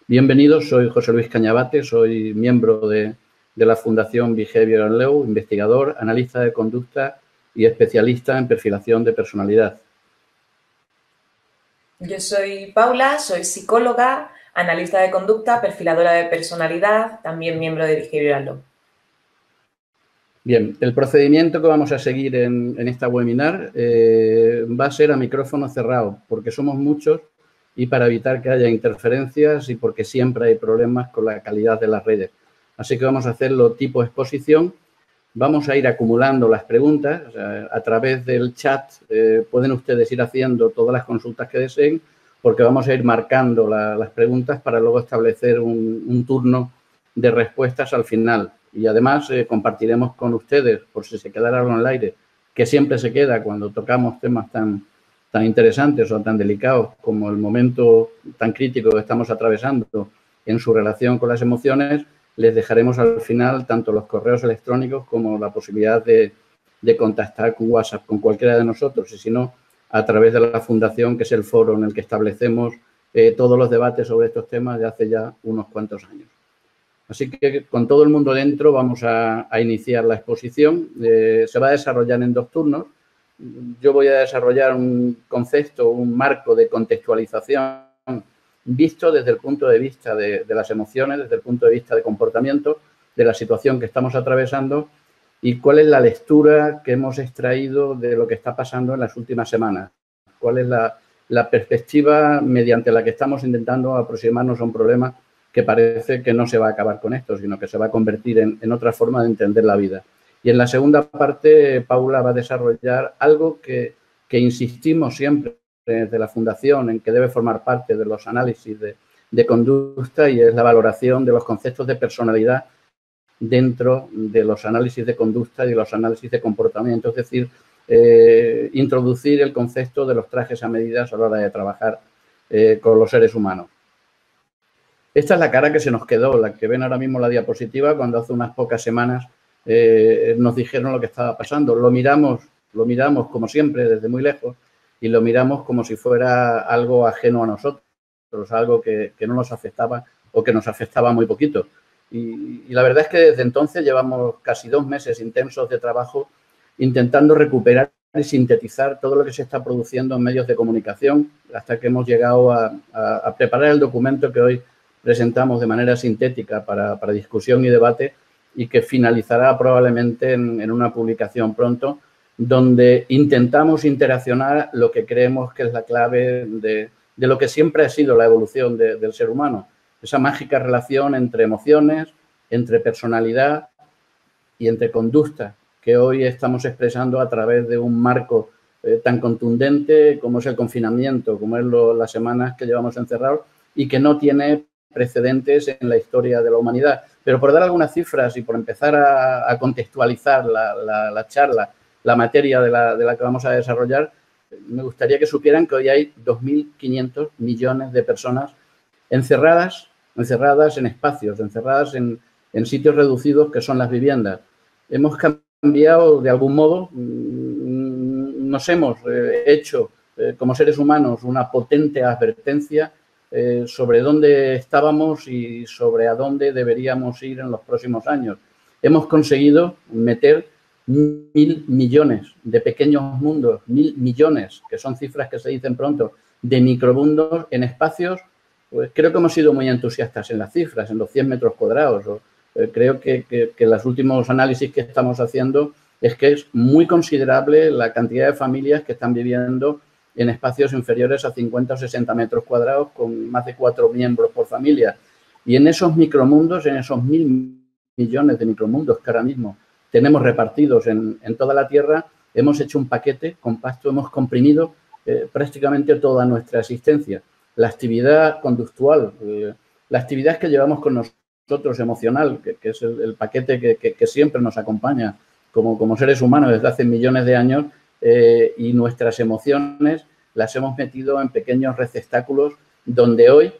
Bienvenidos, soy José Luis Cañabate, soy miembro de la Fundación Behavioral Law, investigador, analista de conducta y especialista en perfilación de personalidad. Yo soy Paula, soy psicóloga, analista de conducta, perfiladora de personalidad, también miembro de Behavioral Law. Bien, el procedimiento que vamos a seguir en esta webinar va a ser a micrófono cerrado, porque somos muchos y para evitar que haya interferencias y porque siempre hay problemas con la calidad de las redes. Así que vamos a hacerlo tipo exposición. Vamos a ir acumulando las preguntas. O sea, a través del chat pueden ustedes ir haciendo todas las consultas que deseen, porque vamos a ir marcando las preguntas para luego establecer un turno de respuestas al final. Y además compartiremos con ustedes, por si se quedara algo en el aire, que siempre se queda cuando tocamos temas tan interesantes o tan delicados como el momento tan crítico que estamos atravesando en su relación con las emociones. Les dejaremos al final tanto los correos electrónicos como la posibilidad de contactar con WhatsApp con cualquiera de nosotros y si no, a través de la Fundación, que es el foro en el que establecemos todos los debates sobre estos temas de hace ya unos cuantos años. Así que con todo el mundo dentro vamos a iniciar la exposición. Se va a desarrollar en 2 turnos. Yo voy a desarrollar un concepto, un marco de contextualización visto desde el punto de vista de las emociones, desde el punto de vista de comportamiento, de la situación que estamos atravesando y cuál es la lectura que hemos extraído de lo que está pasando en las últimas semanas. Cuál es la perspectiva mediante la que estamos intentando aproximarnos a un problema que parece que no se va a acabar con esto, sino que se va a convertir en otra forma de entender la vida. Y en la segunda parte, Paula va a desarrollar algo que insistimos siempre desde la Fundación en que debe formar parte de los análisis de conducta y es la valoración de los conceptos de personalidad dentro de los análisis de conducta y de los análisis de comportamiento, es decir, introducir el concepto de los trajes a medidas a la hora de trabajar con los seres humanos. Esta es la cara que se nos quedó, la que ven ahora mismo en la diapositiva, cuando hace unas pocas semanas nos dijeron lo que estaba pasando. Lo miramos como siempre desde muy lejos y lo miramos como si fuera algo ajeno a nosotros, algo que no nos afectaba o que nos afectaba muy poquito. Y la verdad es que desde entonces llevamos casi 2 meses intensos de trabajo intentando recuperar y sintetizar todo lo que se está produciendo en medios de comunicación hasta que hemos llegado a preparar el documento que hoy presentamos de manera sintética para discusión y debate y que finalizará probablemente en una publicación pronto, donde intentamos interaccionar lo que creemos que es la clave de lo que siempre ha sido la evolución del ser humano, esa mágica relación entre emociones, entre personalidad y entre conducta, que hoy estamos expresando a través de un marco tan contundente como es el confinamiento, como es las semanas que llevamos encerrados y que no tiene precedentes en la historia de la humanidad. Pero por dar algunas cifras y por empezar a contextualizar la charla, la materia de la que vamos a desarrollar, me gustaría que supieran que hoy hay 2.500 millones de personas encerradas en espacios, encerradas en sitios reducidos que son las viviendas. Hemos cambiado de algún modo, nos hemos hecho como seres humanos una potente advertencia sobre dónde estábamos y sobre a dónde deberíamos ir en los próximos años. Hemos conseguido meter 1.000 millones de pequeños mundos, 1.000 millones, que son cifras que se dicen pronto, de micromundos en espacios. Pues creo que hemos sido muy entusiastas en las cifras, en los 100 metros cuadrados. Creo que los últimos análisis que estamos haciendo es que es muy considerable la cantidad de familias que están viviendo en espacios inferiores a 50 o 60 metros cuadrados con más de 4 miembros por familia. Y en esos micromundos, en esos 1.000 millones de micromundos que ahora mismo tenemos repartidos en toda la Tierra, hemos hecho un paquete compacto, hemos comprimido prácticamente toda nuestra existencia. La actividad conductual, la actividad que llevamos con nosotros emocional, que es el paquete que siempre nos acompaña como seres humanos desde hace millones de años, y nuestras emociones las hemos metido en pequeños receptáculos donde hoy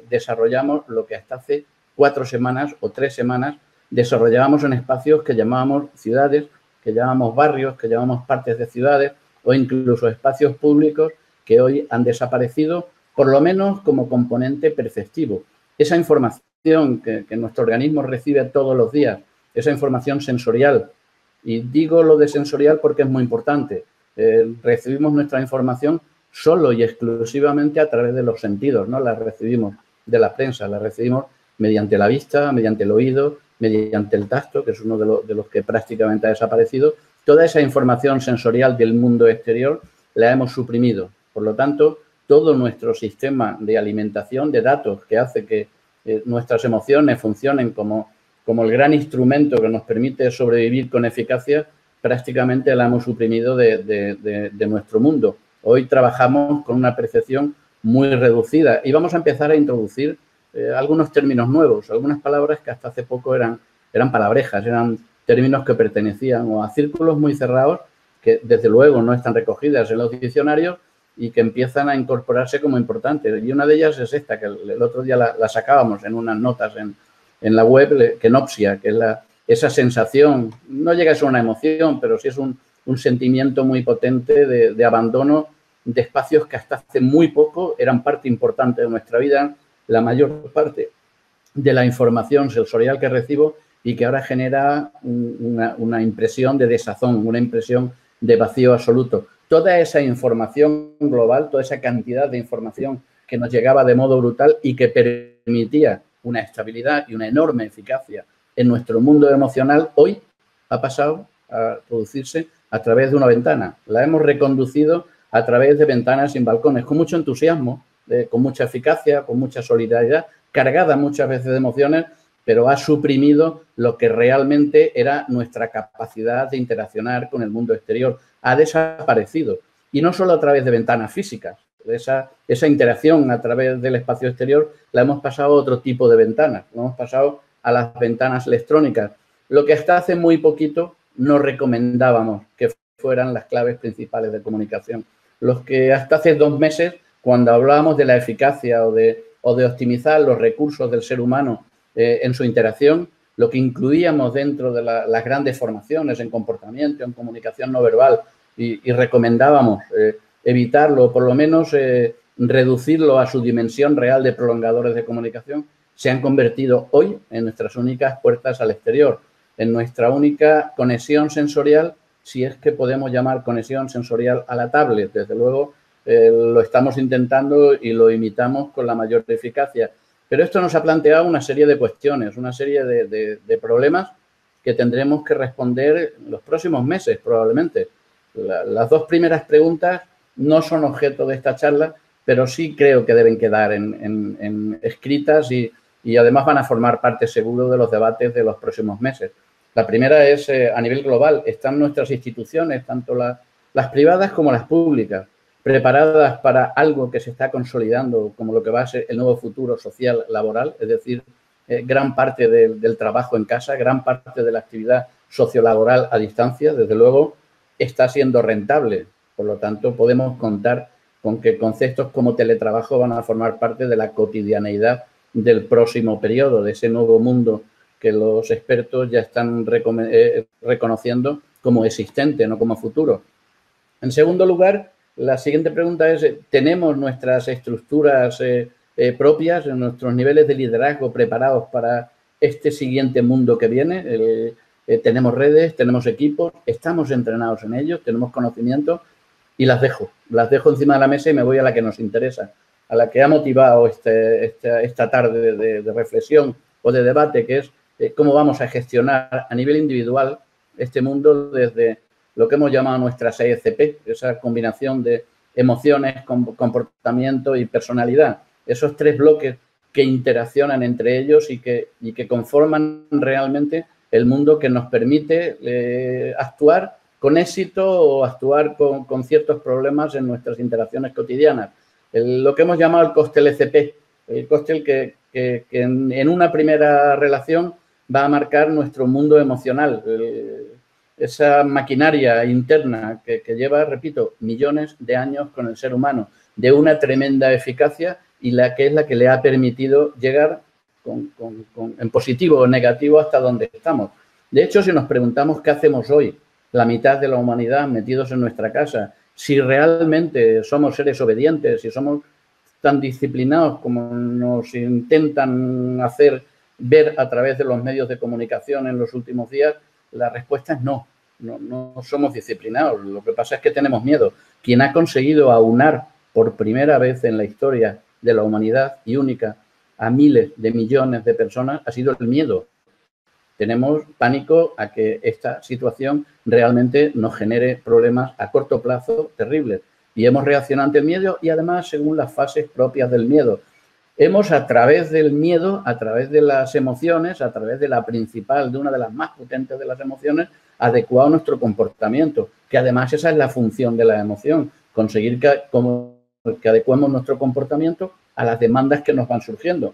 desarrollamos lo que hasta hace 4 semanas o 3 semanas desarrollábamos en espacios que llamábamos ciudades, que llamamos barrios, que llamamos partes de ciudades o incluso espacios públicos que hoy han desaparecido por lo menos como componente perceptivo. Esa información que nuestro organismo recibe todos los días, esa información sensorial. Y digo lo de sensorial porque es muy importante. Recibimos nuestra información solo y exclusivamente a través de los sentidos, no la recibimos de la prensa, la recibimos mediante la vista, mediante el oído, mediante el tacto, que es uno de los que prácticamente ha desaparecido. Toda esa información sensorial del mundo exterior la hemos suprimido. Por lo tanto, todo nuestro sistema de alimentación de datos que hace que nuestras emociones funcionen como el gran instrumento que nos permite sobrevivir con eficacia, prácticamente la hemos suprimido de nuestro mundo. Hoy trabajamos con una percepción muy reducida y vamos a empezar a introducir algunos términos nuevos, algunas palabras que hasta hace poco eran palabrejas, eran términos que pertenecían o a círculos muy cerrados que desde luego no están recogidas en los diccionarios y que empiezan a incorporarse como importantes. Y una de ellas es esta, que el otro día la sacábamos en unas notas en la web, kenopsia, que es esa sensación, no llega a ser una emoción, pero sí es un sentimiento muy potente de abandono de espacios que hasta hace muy poco eran parte importante de nuestra vida, la mayor parte de la información sensorial que recibo y que ahora genera una impresión de desazón, una impresión de vacío absoluto. Toda esa información global, toda esa cantidad de información que nos llegaba de modo brutal y que permitía una estabilidad y una enorme eficacia en nuestro mundo emocional, hoy ha pasado a producirse a través de una ventana. La hemos reconducido a través de ventanas sin balcones, con mucho entusiasmo, con mucha eficacia, con mucha solidaridad, cargada muchas veces de emociones, pero ha suprimido lo que realmente era nuestra capacidad de interaccionar con el mundo exterior. Ha desaparecido. Y no solo a través de ventanas físicas. Esa interacción a través del espacio exterior la hemos pasado a otro tipo de ventanas. La hemos pasado a las ventanas electrónicas. Lo que hasta hace muy poquito no recomendábamos que fueran las claves principales de comunicación. Los que hasta hace 2 meses, cuando hablábamos de la eficacia o de optimizar los recursos del ser humano en su interacción, lo que incluíamos dentro de las grandes formaciones en comportamiento, en comunicación no verbal y recomendábamos evitarlo o por lo menos reducirlo a su dimensión real de prolongadores de comunicación, se han convertido hoy en nuestras únicas puertas al exterior, en nuestra única conexión sensorial, si es que podemos llamar conexión sensorial a la tablet. Desde luego lo estamos intentando y lo imitamos con la mayor eficacia. Pero esto nos ha planteado una serie de cuestiones, una serie de problemas que tendremos que responder en los próximos meses, probablemente. Las 2 primeras preguntas no son objeto de esta charla, pero sí creo que deben quedar en escritas y además van a formar parte seguro de los debates de los próximos meses. La primera es, a nivel global, ¿están nuestras instituciones, tanto las privadas como las públicas, preparadas para algo que se está consolidando como lo que va a ser el nuevo futuro social laboral? Es decir, gran parte del trabajo en casa, gran parte de la actividad sociolaboral a distancia, desde luego, está siendo rentable. Por lo tanto, podemos contar con que conceptos como teletrabajo van a formar parte de la cotidianeidad del próximo periodo, de ese nuevo mundo que los expertos ya están reconociendo como existente, no como futuro. En segundo lugar, la siguiente pregunta es, ¿tenemos nuestras estructuras propias, nuestros niveles de liderazgo preparados para este siguiente mundo que viene? Tenemos redes, tenemos equipos, estamos entrenados en ellos, tenemos conocimiento y las dejo encima de la mesa y me voy a la que nos interesa, a la que ha motivado esta tarde de reflexión o de debate, que es cómo vamos a gestionar a nivel individual este mundo desde lo que hemos llamado nuestras ECP, esa combinación de emociones, comportamiento y personalidad. Esos 3 bloques que interaccionan entre ellos y que conforman realmente el mundo que nos permite actuar con éxito o actuar con ciertos problemas en nuestras interacciones cotidianas. Lo que hemos llamado el cóctel ECP, el cóctel que en una primera relación va a marcar nuestro mundo emocional, esa maquinaria interna que lleva, repito, millones de años con el ser humano, de una tremenda eficacia y que es la que le ha permitido llegar en positivo o negativo hasta donde estamos. De hecho, si nos preguntamos qué hacemos hoy, la mitad de la humanidad metidos en nuestra casa, si realmente somos seres obedientes, si somos tan disciplinados como nos intentan hacer ver a través de los medios de comunicación en los últimos días? La respuesta es no. No somos disciplinados. Lo que pasa es que tenemos miedo. Quien ha conseguido aunar por primera vez en la historia de la humanidad y única a miles de millones de personas ha sido el miedo. Tenemos pánico a que esta situación realmente nos genere problemas a corto plazo terribles. Y hemos reaccionado ante el miedo y además según las fases propias del miedo. Hemos a través del miedo, a través de las emociones, a través de la principal, de una de las más potentes de las emociones, adecuado nuestro comportamiento, que además esa es la función de la emoción, conseguir que adecuemos nuestro comportamiento a las demandas que nos van surgiendo.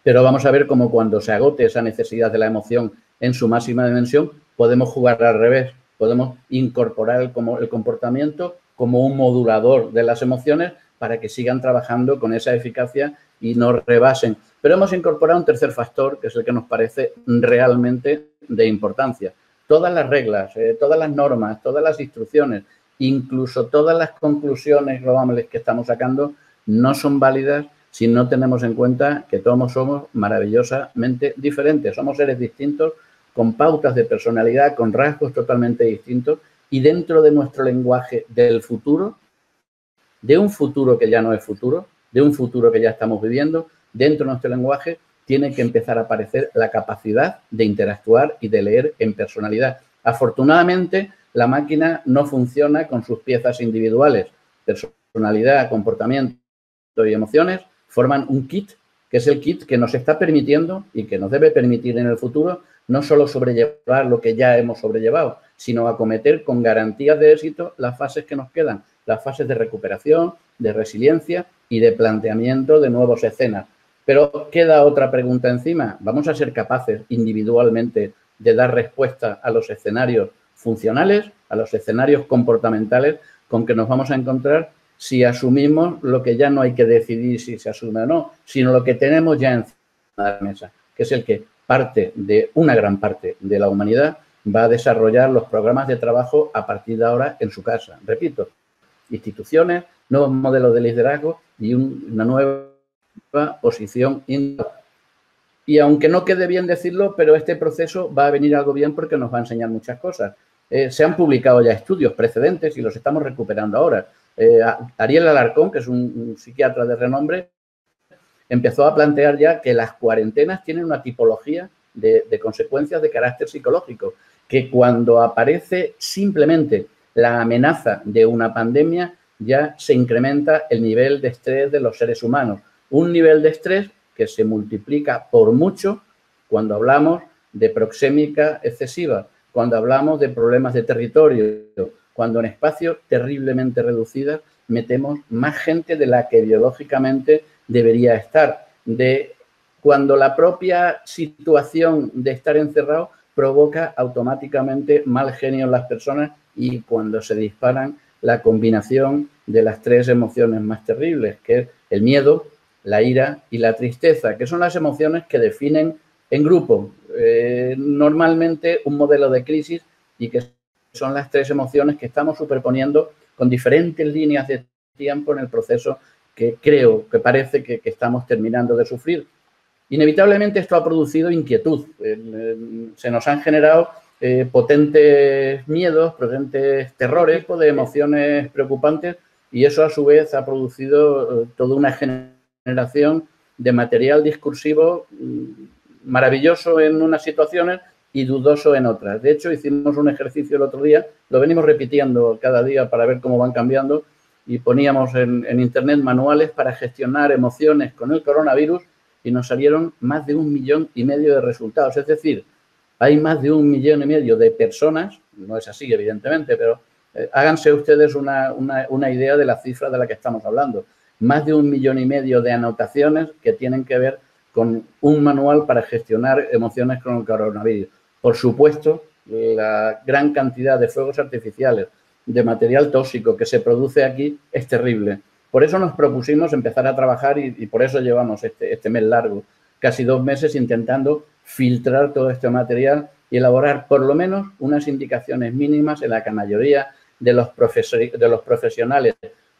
Pero vamos a ver cómo cuando se agote esa necesidad de la emoción en su máxima dimensión, podemos jugar al revés, podemos incorporar el comportamiento como un modulador de las emociones para que sigan trabajando con esa eficacia y no rebasen. Pero hemos incorporado un tercer factor, que es el que nos parece realmente de importancia. Todas las reglas, todas las normas, todas las instrucciones, incluso todas las conclusiones globales que estamos sacando, no son válidas si no tenemos en cuenta que todos somos maravillosamente diferentes. Somos seres distintos, con pautas de personalidad, con rasgos totalmente distintos, y dentro de nuestro lenguaje del futuro, de un futuro que ya no es futuro, de un futuro que ya estamos viviendo, dentro de nuestro lenguaje tiene que empezar a aparecer la capacidad de interactuar y de leer en personalidad. Afortunadamente, la máquina no funciona con sus piezas individuales. Personalidad, comportamiento y emociones forman un kit, que es el kit que nos está permitiendo y que nos debe permitir en el futuro no solo sobrellevar lo que ya hemos sobrellevado, sino acometer con garantías de éxito las fases que nos quedan, las fases de recuperación, de resiliencia y de planteamiento de nuevos escenas. Pero queda otra pregunta encima. ¿Vamos a ser capaces individualmente de dar respuesta a los escenarios funcionales, a los escenarios comportamentales con que nos vamos a encontrar si asumimos lo que ya no hay que decidir si se asume o no, sino lo que tenemos ya encima de la mesa, que es el que una gran parte de la humanidad va a desarrollar los programas de trabajo a partir de ahora en su casa? Repito, instituciones, nuevos modelos de liderazgo y una nueva posición individual. Y aunque no quede bien decirlo, pero este proceso va a venir algo bien porque nos va a enseñar muchas cosas. Se han publicado ya estudios precedentes y los estamos recuperando ahora. Ariel Alarcón, que es un psiquiatra de renombre, empezó a plantear ya que las cuarentenas tienen una tipología de consecuencias de carácter psicológico, que cuando aparece simplemente la amenaza de una pandemia ya se incrementa el nivel de estrés de los seres humanos. Un nivel de estrés que se multiplica por mucho cuando hablamos de proxémica excesiva, cuando hablamos de problemas de territorio, cuando en espacios terriblemente reducidos metemos más gente de la que biológicamente debería estar, cuando la propia situación de estar encerrado provoca automáticamente mal genio en las personas y cuando se disparan la combinación de las tres emociones más terribles, que es el miedo, la ira y la tristeza, que son las emociones que definen en grupo normalmente un modelo de crisis y que son las tres emociones que estamos superponiendo con diferentes líneas de tiempo en el proceso que creo, que parece que estamos terminando de sufrir. Inevitablemente esto ha producido inquietud. Se nos han generado potentes miedos, potentes terrores, tipo de emociones preocupantes y eso a su vez ha producido toda una generación de material discursivo maravilloso en unas situaciones y dudoso en otras. De hecho, hicimos un ejercicio el otro día, lo venimos repitiendo cada día para ver cómo van cambiando y poníamos en internet manuales para gestionar emociones con el coronavirus y nos salieron más de 1,5 millones de resultados. Es decir, hay más de 1,5 millones de personas, no es así evidentemente, pero háganse ustedes una idea de la cifra de la que estamos hablando. Más de 1,5 millones de anotaciones que tienen que ver con un manual para gestionar emociones con el coronavirus. Por supuesto, la gran cantidad de fuegos artificiales, de material tóxico que se produce aquí es terrible. Por eso nos propusimos empezar a trabajar y por eso llevamos este mes largo, casi 2 meses intentando filtrar todo este material y elaborar por lo menos unas indicaciones mínimas en la que la mayoría de los profesionales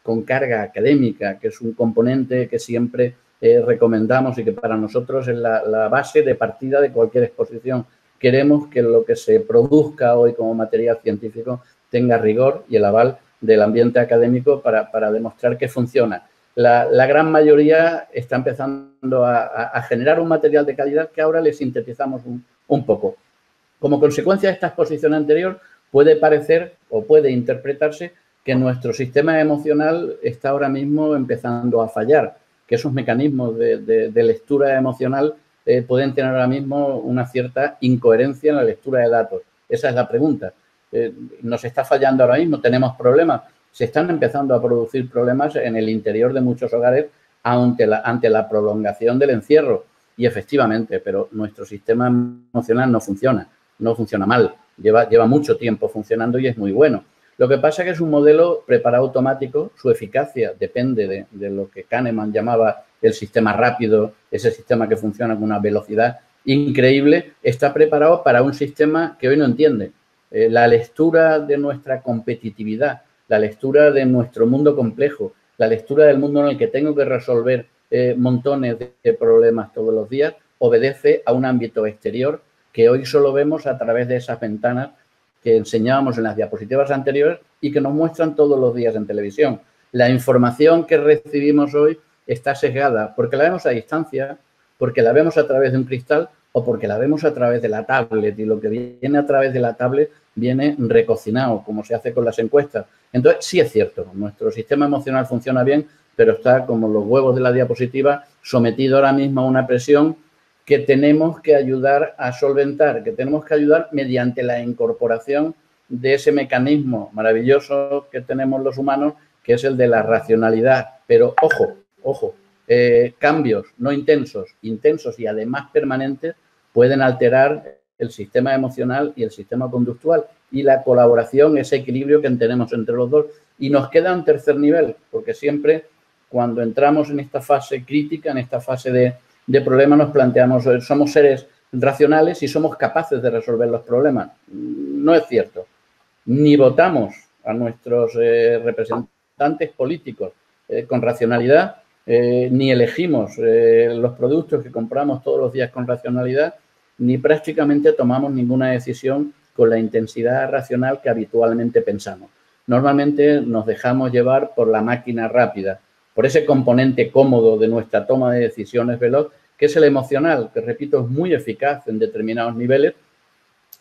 con carga académica, que es un componente que siempre recomendamos y que para nosotros es la base de partida de cualquier exposición. Queremos que lo que se produzca hoy como material científico tenga rigor y el aval del ambiente académico para demostrar que funciona. La gran mayoría está empezando a generar un material de calidad que ahora le sintetizamos un poco. Como consecuencia de esta exposición anterior, puede parecer o puede interpretarse que nuestro sistema emocional está ahora mismo empezando a fallar, que esos mecanismos de lectura emocional pueden tener ahora mismo una cierta incoherencia en la lectura de datos. Esa es la pregunta. ¿Nos está fallando ahora mismo? ¿Tenemos problemas? Se están empezando a producir problemas en el interior de muchos hogares ante la prolongación del encierro. Y efectivamente, pero nuestro sistema emocional no funciona mal. Lleva mucho tiempo funcionando y es muy bueno. Lo que pasa es que es un modelo preparado automático, su eficacia depende de lo que Kahneman llamaba el sistema rápido, ese sistema que funciona con una velocidad increíble, está preparado para un sistema que hoy no entiende. La lectura de nuestra competitividad, la lectura de nuestro mundo complejo, la lectura del mundo en el que tengo que resolver montones de problemas todos los días, obedece a un ámbito exterior que hoy solo vemos a través de esas ventanas que enseñábamos en las diapositivas anteriores y que nos muestran todos los días en televisión. La información que recibimos hoy está sesgada porque la vemos a distancia, porque la vemos a través de un cristal o porque la vemos a través de la tablet, y lo que viene a través de la tablet viene recocinado, como se hace con las encuestas. Entonces, sí es cierto, nuestro sistema emocional funciona bien, pero está, como los huevos de la diapositiva, sometido ahora mismo a una presión que tenemos que ayudar a solventar, que tenemos que ayudar mediante la incorporación de ese mecanismo maravilloso que tenemos los humanos, que es el de la racionalidad. Pero, ojo, cambios no intensos y además permanentes pueden alterar el sistema emocional y el sistema conductual y la colaboración, ese equilibrio que tenemos entre los dos. Y nos queda un tercer nivel, porque siempre cuando entramos en esta fase crítica, en esta fase de problemas, nos planteamos, somos seres racionales y somos capaces de resolver los problemas. No es cierto. Ni votamos a nuestros representantes políticos con racionalidad, ni elegimos los productos que compramos todos los días con racionalidad, ni prácticamente tomamos ninguna decisión con la intensidad racional que habitualmente pensamos. Normalmente nos dejamos llevar por la máquina rápida, por ese componente cómodo de nuestra toma de decisiones veloz, que es el emocional, que, repito, es muy eficaz en determinados niveles,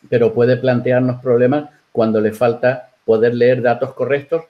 pero puede plantearnos problemas cuando le falta poder leer datos correctos.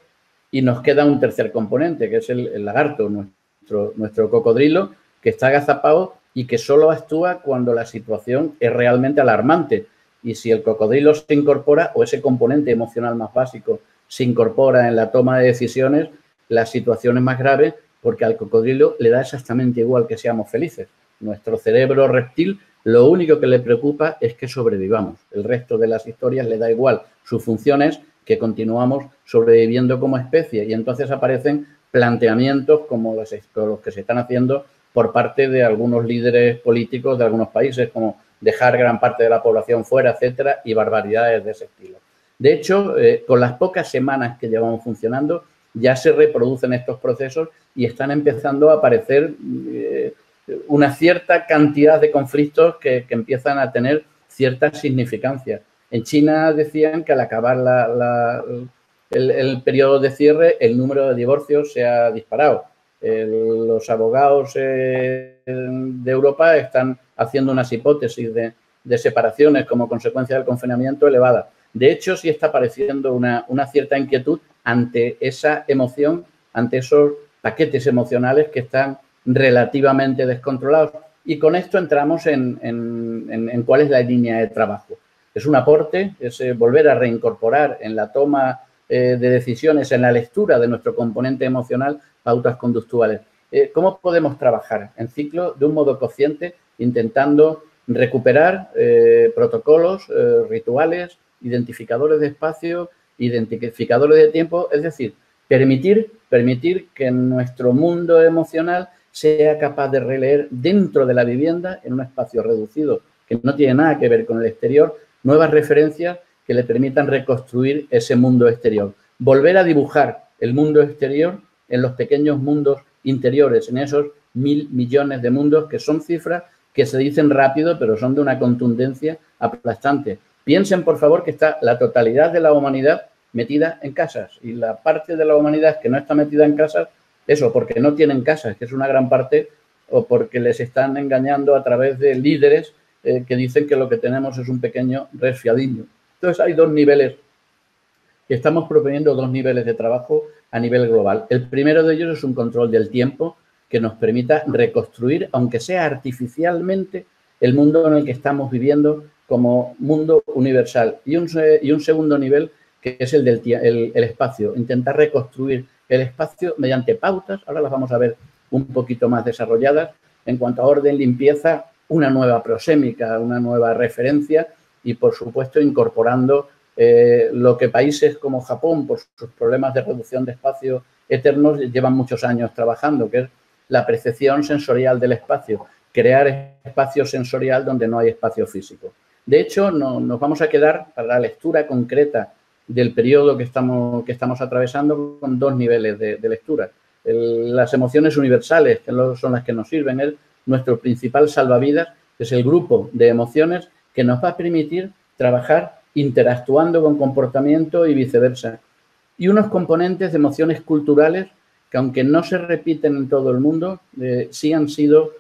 Y nos queda un tercer componente, que es el lagarto, nuestro cocodrilo, que está agazapado y que solo actúa cuando la situación es realmente alarmante. Y si el cocodrilo se incorpora, o ese componente emocional más básico se incorpora en la toma de decisiones, la situación es más grave, porque al cocodrilo le da exactamente igual que seamos felices. Nuestro cerebro reptil, lo único que le preocupa es que sobrevivamos. El resto de las historias le da igual. Su función es que continuamos sobreviviendo como especie, y entonces aparecen planteamientos como los que se están haciendo por parte de algunos líderes políticos de algunos países, como dejar gran parte de la población fuera, etcétera, y barbaridades de ese estilo. De hecho, con las pocas semanas que llevamos funcionando, ya se reproducen estos procesos y están empezando a aparecer una cierta cantidad de conflictos que empiezan a tener cierta significancia. En China decían que al acabar el periodo de cierre, el número de divorcios se ha disparado. Los abogados de Europa están haciendo unas hipótesis de separaciones como consecuencia del confinamiento elevada. De hecho, sí está apareciendo una cierta inquietud ante esa emoción, ante esos paquetes emocionales que están relativamente descontrolados. Y con esto entramos en cuál es la línea de trabajo. Es un aporte, es volver a reincorporar en la toma de decisiones, en la lectura de nuestro componente emocional, pautas conductuales. ¿Cómo podemos trabajar en ciclo de un modo consciente, intentando recuperar protocolos, rituales, identificadores de espacio, identificadores de tiempo? Es decir, permitir que nuestro mundo emocional sea capaz de releer dentro de la vivienda, en un espacio reducido que no tiene nada que ver con el exterior, nuevas referencias que le permitan reconstruir ese mundo exterior. Volver a dibujar el mundo exterior en los pequeños mundos interiores, en esos 1.000 millones de mundos, que son cifras que se dicen rápido, pero son de una contundencia aplastante. Piensen, por favor, que está la totalidad de la humanidad metida en casas, y la parte de la humanidad que no está metida en casas, eso, porque no tienen casas, que es una gran parte, o porque les están engañando a través de líderes que dicen que lo que tenemos es un pequeño resfriadillo. Entonces, hay dos niveles, estamos proponiendo dos niveles de trabajo a nivel global. El primero de ellos es un control del tiempo que nos permita reconstruir, aunque sea artificialmente, el mundo en el que estamos viviendo como mundo universal. Y un segundo nivel, que es el del el espacio, intentar reconstruir el espacio mediante pautas, ahora las vamos a ver un poquito más desarrolladas, en cuanto a orden, limpieza, una nueva prosémica, una nueva referencia y, por supuesto, incorporando lo que países como Japón, por sus problemas de reducción de espacio eternos, llevan muchos años trabajando, que es la percepción sensorial del espacio, crear espacio sensorial donde no hay espacio físico. De hecho, nos vamos a quedar para la lectura concreta del periodo que estamos atravesando con dos niveles de lectura. Las emociones universales, que son las que nos sirven, es nuestro principal salvavidas, que es el grupo de emociones que nos va a permitir trabajar interactuando con comportamiento y viceversa. Y unos componentes de emociones culturales que, aunque no se repiten en todo el mundo, sí han sido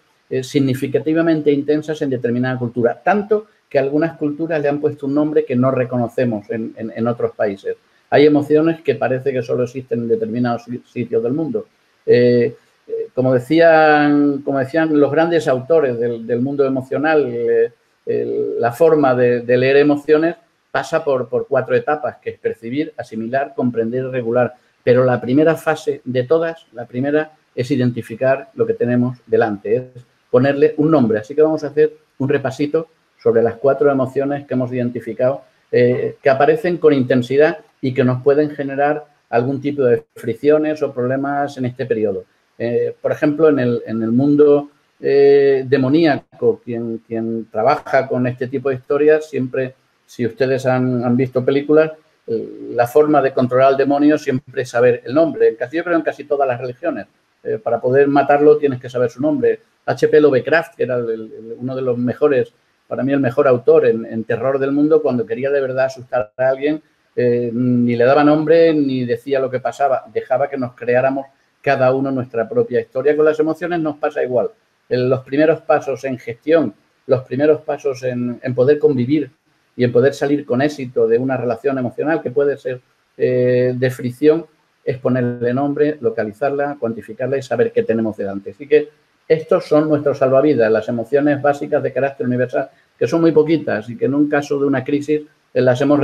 significativamente intensas en determinada cultura, tanto que algunas culturas le han puesto un nombre que no reconocemos en otros países. Hay emociones que parece que solo existen en determinados sitios del mundo. Como decían los grandes autores del mundo emocional, la forma de leer emociones pasa por cuatro etapas, que es percibir, asimilar, comprender y regular. Pero la primera fase de todas, la primera, es identificar lo que tenemos delante, es ponerle un nombre. Así que vamos a hacer un repasito sobre las cuatro emociones que hemos identificado, que aparecen con intensidad y que nos pueden generar algún tipo de fricciones o problemas en este periodo. Por ejemplo, en el mundo demoníaco, quien trabaja con este tipo de historias, siempre, si ustedes han visto películas, la forma de controlar al demonio siempre es saber el nombre. Yo creo en casi todas las religiones. Para poder matarlo tienes que saber su nombre. H.P. Lovecraft, que era uno de los mejores, para mí el mejor autor en terror del mundo, cuando quería de verdad asustar a alguien, ni le daba nombre ni decía lo que pasaba. Dejaba que nos creáramos cada uno nuestra propia historia. Con las emociones nos pasa igual. Los primeros pasos en gestión, los primeros pasos en poder convivir y en poder salir con éxito de una relación emocional que puede ser de fricción, es ponerle nombre, localizarla, cuantificarla y saber qué tenemos delante. Así que estos son nuestros salvavidas, las emociones básicas de carácter universal, que son muy poquitas y que en un caso de una crisis las hemos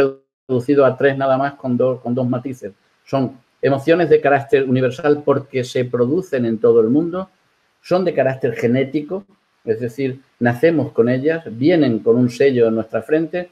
reducido a 3 nada más con dos matices. Son emociones de carácter universal porque se producen en todo el mundo, son de carácter genético, es decir, nacemos con ellas, vienen con un sello en nuestra frente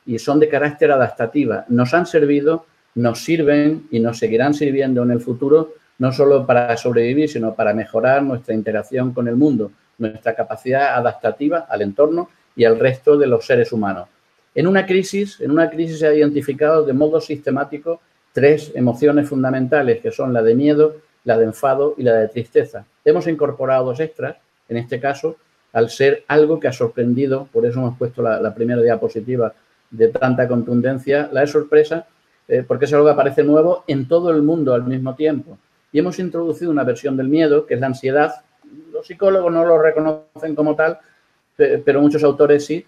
y son de carácter adaptativa. Nos han servido, nos sirven y nos seguirán sirviendo en el futuro, no solo para sobrevivir, sino para mejorar nuestra interacción con el mundo, nuestra capacidad adaptativa al entorno y al resto de los seres humanos. En una crisis se ha identificado de modo sistemático 3 emociones fundamentales, que son la de miedo, la de enfado y la de tristeza. Hemos incorporado 2 extras, en este caso, al ser algo que ha sorprendido, por eso hemos puesto la primera diapositiva de tanta contundencia, la de sorpresa, porque es algo que aparece nuevo en todo el mundo al mismo tiempo. Y hemos introducido una versión del miedo, que es la ansiedad. Los psicólogos no lo reconocen como tal, pero muchos autores sí,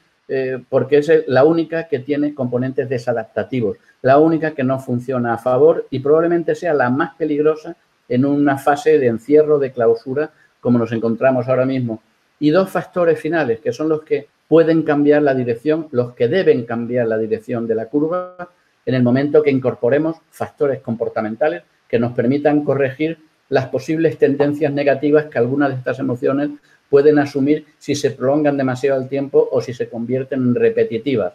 porque es la única que tiene componentes desadaptativos, la única que no funciona a favor y probablemente sea la más peligrosa en una fase de encierro, de clausura, como nos encontramos ahora mismo. Y 2 factores finales, que son los que pueden cambiar la dirección, los que deben cambiar la dirección de la curva en el momento que incorporemos factores comportamentales que nos permitan corregir las posibles tendencias negativas que algunas de estas emociones pueden asumir si se prolongan demasiado el tiempo o si se convierten en repetitivas.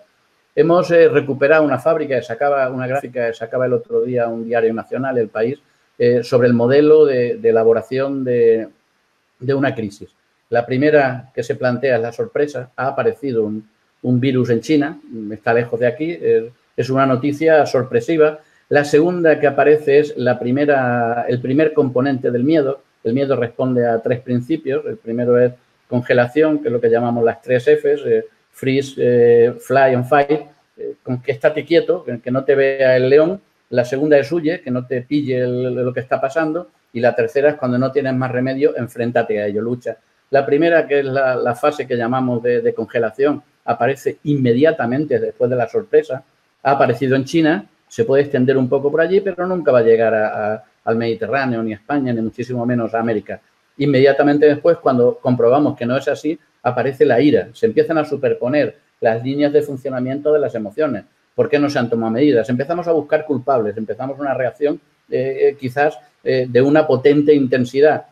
Hemos recuperado una gráfica que sacaba el otro día un diario nacional, El País, sobre el modelo de elaboración de una crisis. La primera que se plantea es la sorpresa. Ha aparecido un virus en China, está lejos de aquí, es una noticia sorpresiva. La segunda que aparece es el primer componente del miedo. El miedo responde a 3 principios. El primero es congelación, que es lo que llamamos las 3 Fs, freeze, fly and fight, con que estate quieto, que no te vea el león. La segunda es huye, que no te pille lo que está pasando. Y la tercera es cuando no tienes más remedio, enfréntate a ello, lucha. La primera, que es la fase que llamamos de congelación, aparece inmediatamente después de la sorpresa. Ha aparecido en China, se puede extender un poco por allí, pero nunca va a llegar al Mediterráneo, ni a España, ni muchísimo menos a América. Inmediatamente después, cuando comprobamos que no es así, aparece la ira. Se empiezan a superponer las líneas de funcionamiento de las emociones. ¿Por qué no se han tomado medidas? Empezamos a buscar culpables, empezamos una reacción quizás de una potente intensidad.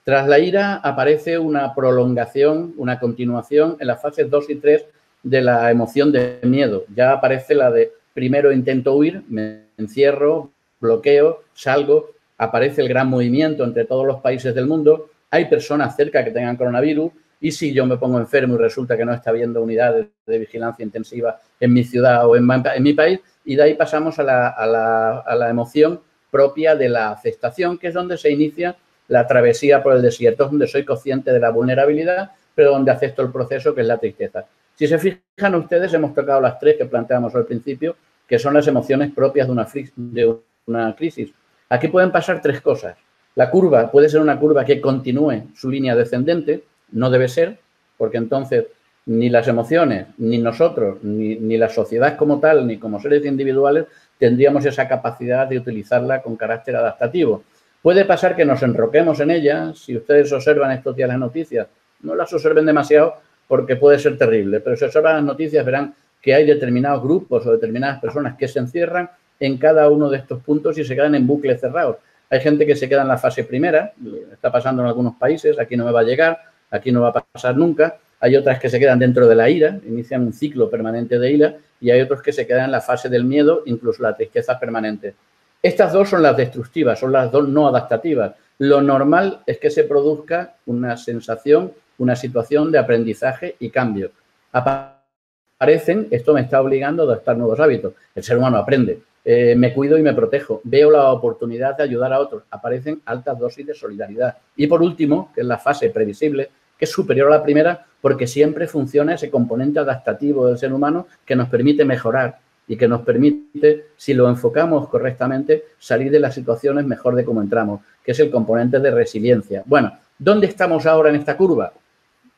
Tras la ira aparece una prolongación, una continuación en las fases 2 y 3 de la emoción de miedo. Ya aparece la de primero intento huir, me encierro, bloqueo, salgo, aparece el gran movimiento entre todos los países del mundo, hay personas cerca que tengan coronavirus y si yo me pongo enfermo y resulta que no está habiendo unidades de vigilancia intensiva en mi ciudad o en mi país, y de ahí pasamos a la emoción propia de la aceptación, que es donde se inicia la travesía por el desierto, donde soy consciente de la vulnerabilidad, pero donde acepto el proceso, que es la tristeza. Si se fijan ustedes, hemos tocado las 3 que planteamos al principio, que son las emociones propias de una crisis. Aquí pueden pasar 3 cosas. La curva puede ser una curva que continúe su línea descendente, no debe ser, porque entonces ni las emociones, ni nosotros, ni la sociedad como tal, ni como seres individuales, tendríamos esa capacidad de utilizarla con carácter adaptativo. Puede pasar que nos enroquemos en ella. Si ustedes observan estos días las noticias, no las observen demasiado porque puede ser terrible, pero si observan las noticias verán que hay determinados grupos o determinadas personas que se encierran en cada uno de estos puntos y se quedan en bucles cerrados. Hay gente que se queda en la fase primera, está pasando en algunos países, aquí no me va a llegar, aquí no va a pasar nunca. Hay otras que se quedan dentro de la ira, inician un ciclo permanente de ira, y hay otros que se quedan en la fase del miedo, incluso la tristeza permanente. Estas 2 son las destructivas, son las 2 no adaptativas. Lo normal es que se produzca una sensación, una situación de aprendizaje y cambio. Aparecen, esto me está obligando a adoptar nuevos hábitos. El ser humano aprende, me cuido y me protejo, veo la oportunidad de ayudar a otros. Aparecen altas dosis de solidaridad. Y por último, que es la fase previsible, que es superior a la primera porque siempre funciona ese componente adaptativo del ser humano que nos permite mejorar y que nos permite, si lo enfocamos correctamente, salir de las situaciones mejor de cómo entramos, que es el componente de resiliencia. Bueno, ¿dónde estamos ahora en esta curva?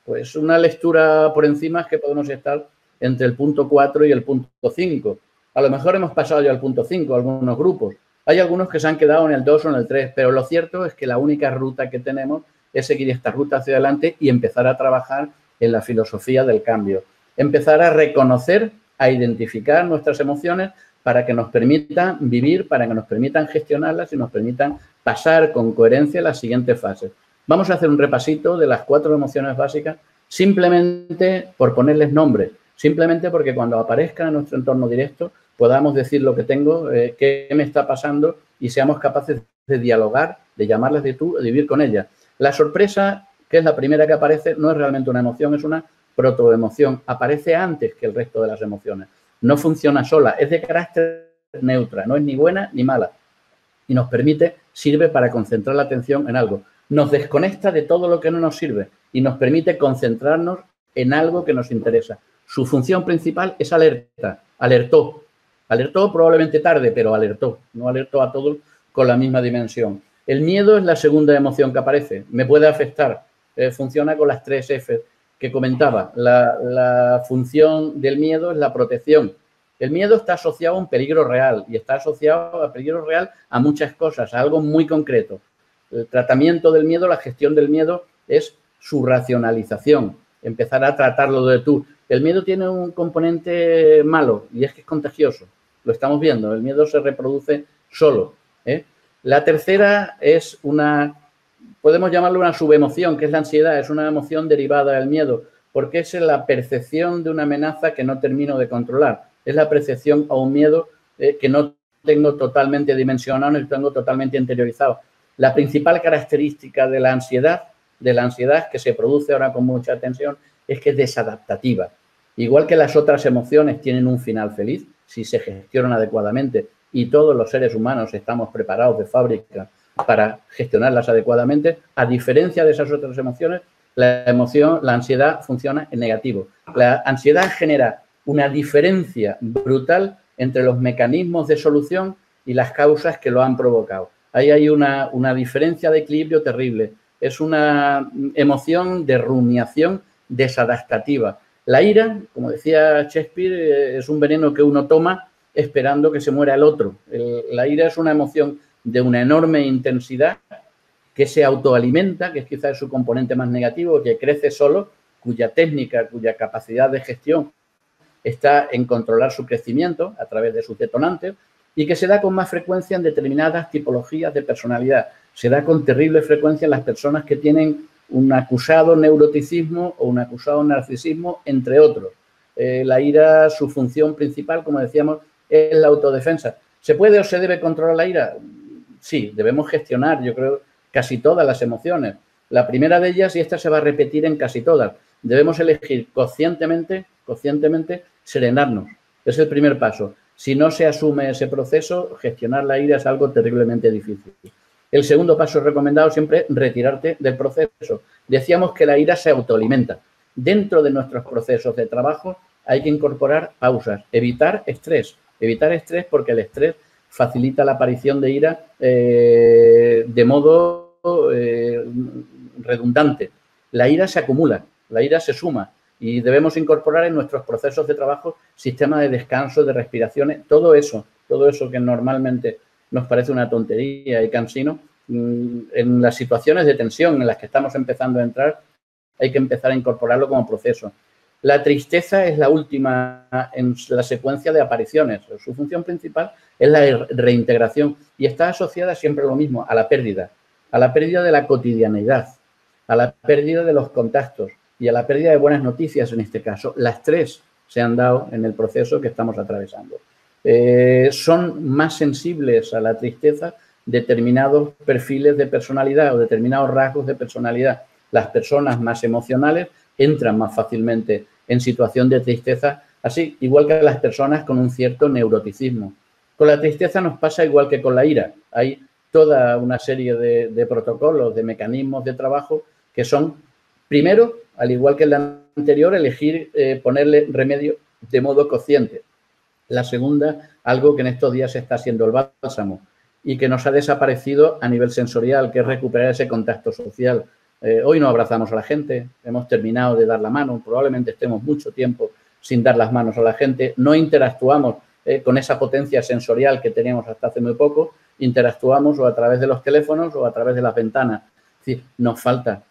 Pues una lectura por encima es que podemos estar entre el punto 4 y el punto 5. A lo mejor hemos pasado ya al punto 5, algunos grupos. Hay algunos que se han quedado en el 2 o en el 3, pero lo cierto es que la única ruta que tenemos es seguir esta ruta hacia adelante y empezar a trabajar en la filosofía del cambio. Empezar a reconocer, a identificar nuestras emociones para que nos permitan vivir, para que nos permitan gestionarlas y nos permitan pasar con coherencia las siguientes fases. Vamos a hacer un repasito de las 4 emociones básicas, simplemente por ponerles nombre, simplemente porque cuando aparezcan en nuestro entorno directo podamos decir lo que tengo, qué me está pasando y seamos capaces de dialogar, de llamarlas de tú, de vivir con ellas. La sorpresa, que es la primera que aparece, no es realmente una emoción, es una protoemoción. Aparece antes que el resto de las emociones. No funciona sola, es de carácter neutra, no es ni buena ni mala. Y nos permite, sirve para concentrar la atención en algo. Nos desconecta de todo lo que no nos sirve y nos permite concentrarnos en algo que nos interesa. Su función principal es alerta, alertó. Alertó probablemente tarde, pero alertó. No alertó a todos con la misma dimensión. El miedo es la segunda emoción que aparece. Me puede afectar. Funciona con las 3 F que comentaba. La función del miedo es la protección. El miedo está asociado a un peligro real y está asociado a peligro real a muchas cosas, a algo muy concreto. El tratamiento del miedo, la gestión del miedo es su racionalización, empezar a tratarlo de tú. El miedo tiene un componente malo y es que es contagioso. Lo estamos viendo, el miedo se reproduce solo. La tercera es podemos llamarlo una subemoción, que es la ansiedad, es una emoción derivada del miedo, porque es la percepción de una amenaza que no termino de controlar. Es la percepción a un miedo que no tengo totalmente dimensionado, no tengo totalmente interiorizado. La principal característica de la ansiedad que se produce ahora con mucha tensión, es que es desadaptativa. Igual que las otras emociones tienen un final feliz, si se gestionan adecuadamente y todos los seres humanos estamos preparados de fábrica para gestionarlas adecuadamente, a diferencia de esas otras emociones, la ansiedad funciona en negativo. La ansiedad genera una diferencia brutal entre los mecanismos de solución y las causas que lo han provocado. Ahí hay una diferencia de equilibrio terrible. Es una emoción de rumiación desadaptativa. La ira, como decía Shakespeare, es un veneno que uno toma esperando que se muera el otro. La ira es una emoción de una enorme intensidad que se autoalimenta, que es quizás su componente más negativo, que crece solo, cuya técnica, cuya capacidad de gestión está en controlar su crecimiento a través de sus detonantes y que se da con más frecuencia en determinadas tipologías de personalidad. Se da con terrible frecuencia en las personas que tienen un acusado neuroticismo o un acusado narcisismo, entre otros. La ira, su función principal, como decíamos, es la autodefensa. ¿Se puede o se debe controlar la ira? Sí, debemos gestionar, yo creo, casi todas las emociones. La primera de ellas, y esta se va a repetir en casi todas, debemos elegir conscientemente serenarnos. Es el primer paso. Si no se asume ese proceso, gestionar la ira es algo terriblemente difícil. El segundo paso recomendado siempre es retirarte del proceso. Decíamos que la ira se autoalimenta. Dentro de nuestros procesos de trabajo hay que incorporar pausas, evitar estrés. Evitar estrés porque el estrés facilita la aparición de ira de modo redundante. La ira se acumula, la ira se suma y debemos incorporar en nuestros procesos de trabajo sistemas de descanso, de respiraciones, todo eso que normalmente nos parece una tontería y cansino, en las situaciones de tensión en las que estamos empezando a entrar, hay que empezar a incorporarlo como proceso. La tristeza es la última en la secuencia de apariciones. Su función principal es la reintegración y está asociada siempre a lo mismo, a la pérdida de la cotidianidad, a la pérdida de los contactos y a la pérdida de buenas noticias en este caso. Las tres se han dado en el proceso que estamos atravesando. Son más sensibles a la tristeza determinados perfiles de personalidad o determinados rasgos de personalidad. Las personas más emocionales entran más fácilmente en situación de tristeza, así igual que las personas con un cierto neuroticismo. Con la tristeza nos pasa igual que con la ira. Hay toda una serie de protocolos, de mecanismos de trabajo que son, primero, al igual que el anterior, elegir ponerle remedio de modo consciente. La segunda, algo que en estos días está haciendo el bálsamo y que nos ha desaparecido a nivel sensorial, que es recuperar ese contacto social. Hoy no abrazamos a la gente, hemos terminado de dar la mano, probablemente estemos mucho tiempo sin dar las manos a la gente, no interactuamos con esa potencia sensorial que teníamos hasta hace muy poco, interactuamos o a través de los teléfonos o a través de las ventanas. Es decir, nos falta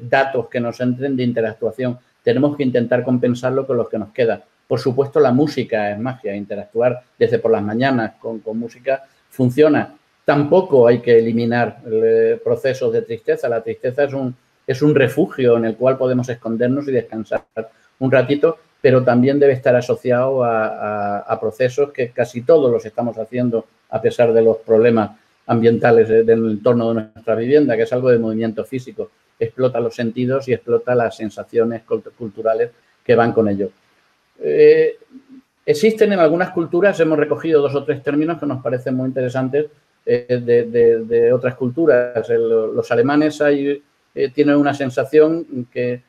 datos que nos entren de interactuación. Tenemos que intentar compensarlo con los que nos queda. Por supuesto, la música es magia, interactuar desde por las mañanas con música funciona. Tampoco hay que eliminar procesos de tristeza. La tristeza es un refugio en el cual podemos escondernos y descansar un ratito, pero también debe estar asociado a procesos que casi todos los estamos haciendo a pesar de los problemas ambientales del entorno de nuestra vivienda, que es algo de movimiento físico. Explota los sentidos y explota las sensaciones culturales que van con ello. Existen en algunas culturas, hemos recogido 2 o 3 términos que nos parecen muy interesantes de otras culturas. Los alemanes tienen una sensación que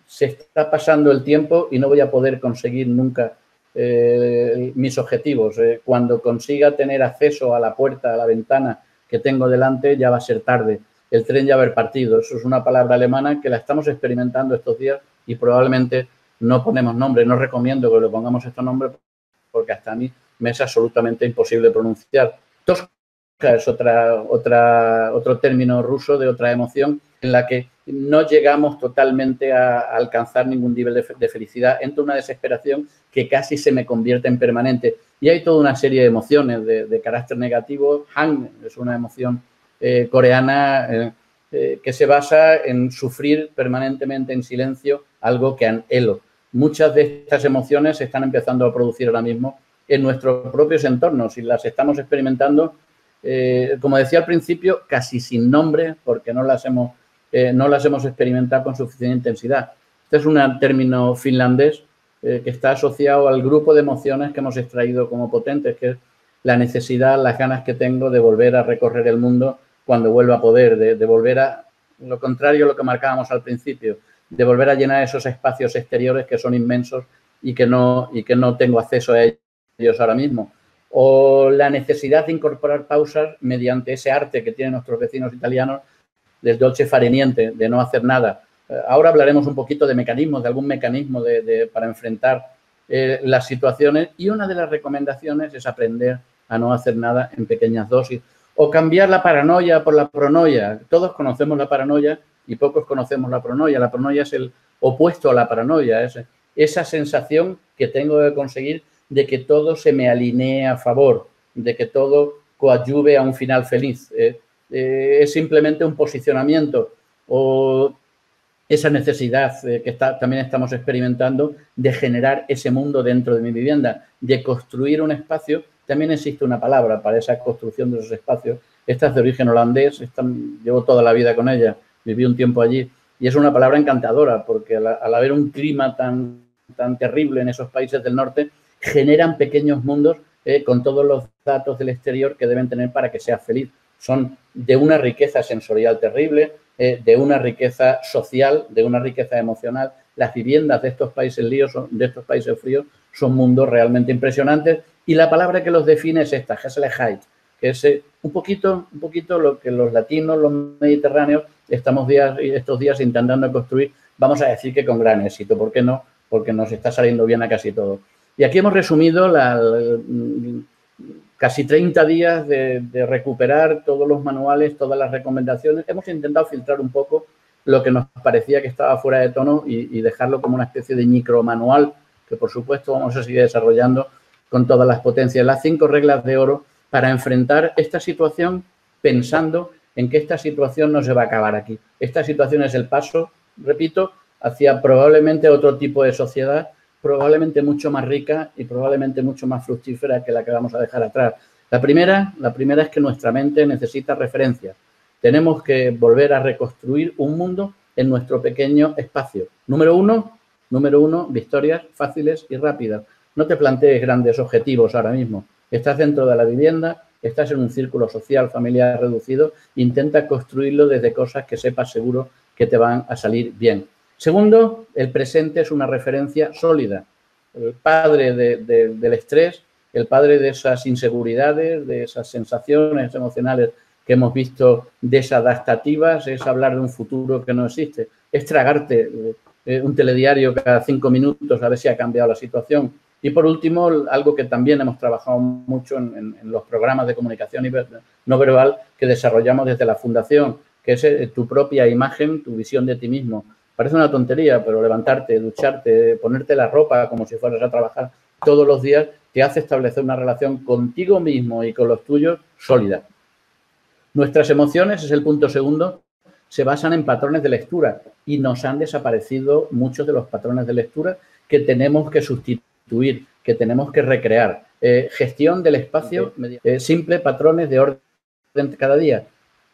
se está pasando el tiempo y no voy a poder conseguir nunca mis objetivos. Cuando consiga tener acceso a la puerta, a la ventana que tengo delante, ya va a ser tarde. El tren ya va a haber partido. Eso es una palabra alemana que la estamos experimentando estos días y probablemente no ponemos nombre. No recomiendo que le pongamos este nombre porque hasta a mí me es absolutamente imposible pronunciar. Toska es otro término ruso de otra emoción en la que no llegamos totalmente a alcanzar ningún nivel de felicidad. Entra una desesperación que casi se me convierte en permanente. Y hay toda una serie de emociones de carácter negativo. Hang es una emoción coreana que se basa en sufrir permanentemente en silencio algo que anhelo. Muchas de estas emociones se están empezando a producir ahora mismo en nuestros propios entornos y las estamos experimentando, como decía al principio, casi sin nombre porque no las hemos experimentado con suficiente intensidad. Este es un término finlandés que está asociado al grupo de emociones que hemos extraído como potentes, que es la necesidad, las ganas que tengo de volver a recorrer el mundo cuando vuelva a poder, de volver a, lo contrario a lo que marcábamos al principio, de volver a llenar esos espacios exteriores que son inmensos y que no tengo acceso a ellos ahora mismo. O la necesidad de incorporar pausas mediante ese arte que tienen nuestros vecinos italianos del dolce fare niente, de no hacer nada. Ahora hablaremos un poquito de mecanismos, de algún mecanismo para enfrentar las situaciones, y una de las recomendaciones es aprender a no hacer nada en pequeñas dosis o cambiar la paranoia por la pronoia. Todos conocemos la paranoia y pocos conocemos la pronoia. La pronoia es el opuesto a la paranoia, es esa sensación que tengo de conseguir de que todo se me alinee a favor, de que todo coadyuve a un final feliz. Es simplemente un posicionamiento o esa necesidad que también estamos experimentando de generar ese mundo dentro de mi vivienda, de construir un espacio. También existe una palabra para esa construcción de esos espacios. Esta es de origen holandés, llevo toda la vida con ella, viví un tiempo allí, y es una palabra encantadora porque al haber un clima tan terrible en esos países del norte, generan pequeños mundos con todos los datos del exterior que deben tener para que sea feliz. Son de una riqueza sensorial terrible, de una riqueza social, de una riqueza emocional. Las viviendas de estos países de estos países fríos, son mundos realmente impresionantes, y la palabra que los define es esta, Hässlichkeit, que es un poquito lo que los latinos, los mediterráneos, estamos estos días intentando construir, vamos a decir que con gran éxito. ¿Por qué no? Porque nos está saliendo bien a casi todo. Y aquí hemos resumido casi 30 días de recuperar todos los manuales, todas las recomendaciones. Hemos intentado filtrar un poco lo que nos parecía que estaba fuera de tono y dejarlo como una especie de micromanual que, por supuesto, vamos a seguir desarrollando con todas las potencias. Las 5 reglas de oro para enfrentar esta situación pensando en que esta situación no se va a acabar aquí. Esta situación es el paso, repito, hacia probablemente otro tipo de sociedad, probablemente mucho más rica y probablemente mucho más fructífera que la que vamos a dejar atrás. La primera es que nuestra mente necesita referencias. Tenemos que volver a reconstruir un mundo en nuestro pequeño espacio. Número uno, victorias fáciles y rápidas. No te plantees grandes objetivos ahora mismo. Estás dentro de la vivienda, estás en un círculo social, familiar reducido, intenta construirlo desde cosas que sepas seguro que te van a salir bien. Segundo, el presente es una referencia sólida. El padre del estrés, el padre de esas inseguridades, de esas sensaciones emocionales que hemos visto desadaptativas, es hablar de un futuro que no existe. Es tragarte un telediario cada 5 minutos a ver si ha cambiado la situación. Y por último, algo que también hemos trabajado mucho en los programas de comunicación no verbal que desarrollamos desde la Fundación, que es tu propia imagen, tu visión de ti mismo. Parece una tontería, pero levantarte, ducharte, ponerte la ropa como si fueras a trabajar todos los días, te hace establecer una relación contigo mismo y con los tuyos sólida. Nuestras emociones, es el punto segundo, se basan en patrones de lectura y nos han desaparecido muchos de los patrones de lectura que tenemos que sustituir, que tenemos que recrear. Gestión del espacio, simple patrones de orden cada día.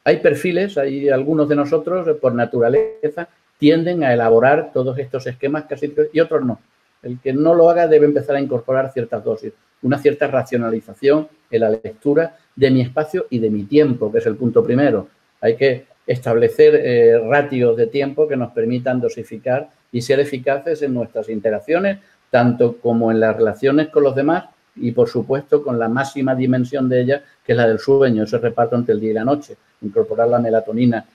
Hay perfiles, hay algunos de nosotros por naturaleza tienden a elaborar todos estos esquemas casi y otros no. El que no lo haga debe empezar a incorporar ciertas dosis, una cierta racionalización en la lectura de mi espacio y de mi tiempo, que es el punto primero. Hay que establecer ratios de tiempo que nos permitan dosificar y ser eficaces en nuestras interacciones, tanto como en las relaciones con los demás y, por supuesto, con la máxima dimensión de ella, que es la del sueño, ese reparto entre el día y la noche, incorporar la melatonina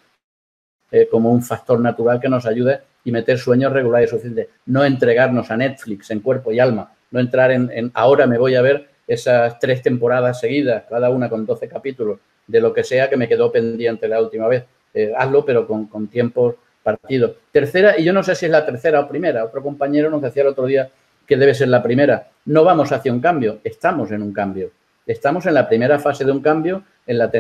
como un factor natural que nos ayude y meter sueños regulares y suficientes. No entregarnos a Netflix en cuerpo y alma, no entrar en ahora me voy a ver esas 3 temporadas seguidas, cada una con 12 capítulos, de lo que sea que me quedó pendiente la última vez. Hazlo, pero con tiempos partidos. Tercera, y yo no sé si es la tercera o primera, otro compañero nos decía el otro día que debe ser la primera. No vamos hacia un cambio, estamos en un cambio. Estamos en la primera fase de un cambio en la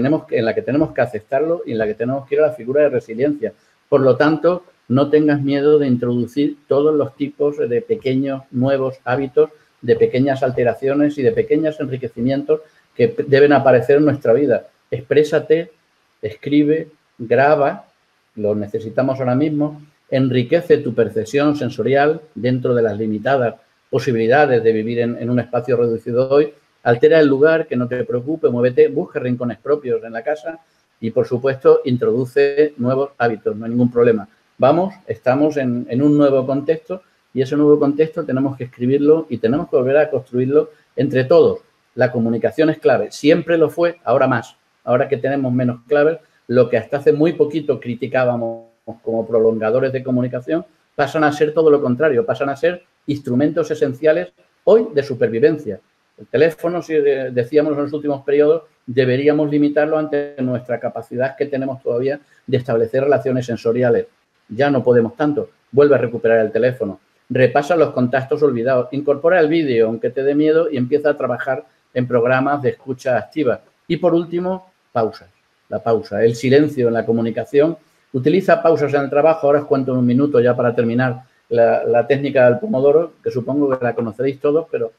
que tenemos que aceptarlo y en la que tenemos que ir a la figura de resiliencia. Por lo tanto, no tengas miedo de introducir todos los tipos de pequeños nuevos hábitos, de pequeñas alteraciones y de pequeños enriquecimientos que deben aparecer en nuestra vida. Exprésate, escribe, graba, lo necesitamos ahora mismo, enriquece tu percepción sensorial dentro de las limitadas posibilidades de vivir en un espacio reducido hoy. Altera el lugar, que no te preocupe, muévete, busca rincones propios en la casa y, por supuesto, introduce nuevos hábitos, no hay ningún problema. Vamos, estamos en un nuevo contexto y ese nuevo contexto tenemos que escribirlo y tenemos que volver a construirlo entre todos. La comunicación es clave, siempre lo fue, ahora más. Ahora que tenemos menos claves, lo que hasta hace muy poquito criticábamos como prolongadores de comunicación, pasan a ser todo lo contrario, pasan a ser instrumentos esenciales hoy de supervivencia. El teléfono, si decíamos en los últimos periodos, deberíamos limitarlo ante nuestra capacidad que tenemos todavía de establecer relaciones sensoriales. Ya no podemos tanto. Vuelve a recuperar el teléfono. Repasa los contactos olvidados. Incorpora el vídeo, aunque te dé miedo, y empieza a trabajar en programas de escucha activa. Y, por último, pausas. La pausa, el silencio en la comunicación. Utiliza pausas en el trabajo. Ahora os cuento en un minuto ya para terminar la técnica del pomodoro, que supongo que la conoceréis todos, pero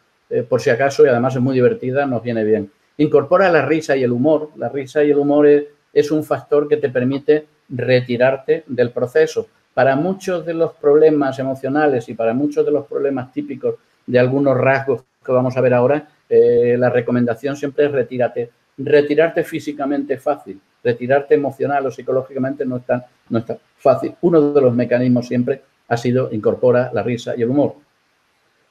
por si acaso, y además es muy divertida, nos viene bien. Incorpora la risa y el humor. La risa y el humor es un factor que te permite retirarte del proceso. Para muchos de los problemas emocionales y para muchos de los problemas típicos de algunos rasgos que vamos a ver ahora, la recomendación siempre es retírate. Retirarte físicamente es fácil, retirarte emocional o psicológicamente no es tan fácil. Uno de los mecanismos siempre ha sido incorpora la risa y el humor.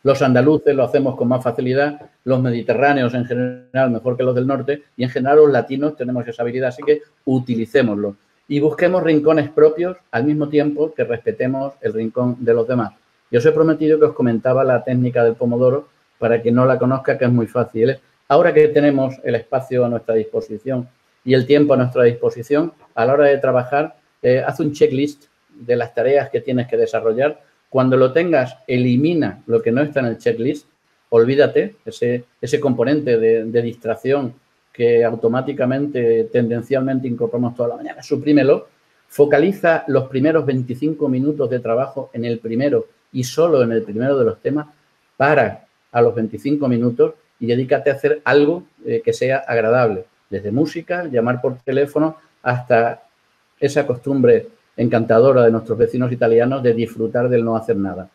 Los andaluces lo hacemos con más facilidad, los mediterráneos en general mejor que los del norte y en general los latinos tenemos esa habilidad, así que utilicémoslo. Y busquemos rincones propios al mismo tiempo que respetemos el rincón de los demás. Yo os he prometido que os comentaba la técnica del pomodoro para quien no la conozca, que es muy fácil. Ahora que tenemos el espacio a nuestra disposición y el tiempo a nuestra disposición, a la hora de trabajar, haz un checklist de las tareas que tienes que desarrollar. Cuando lo tengas, elimina lo que no está en el checklist, olvídate, ese componente de distracción que automáticamente, tendencialmente incorporamos toda la mañana, suprímelo, focaliza los primeros 25 minutos de trabajo en el primero y solo en el primero de los temas, para a los 25 minutos y dedícate a hacer algo que sea agradable, desde música, llamar por teléfono, hasta esa costumbre encantadora de nuestros vecinos italianos de disfrutar del no hacer nada.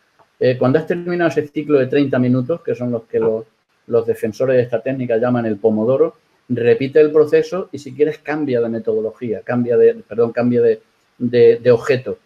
Cuando has terminado ese ciclo de 30 minutos, que son los que los defensores de esta técnica llaman el pomodoro, repite el proceso y si quieres cambia de metodología, cambia de objeto,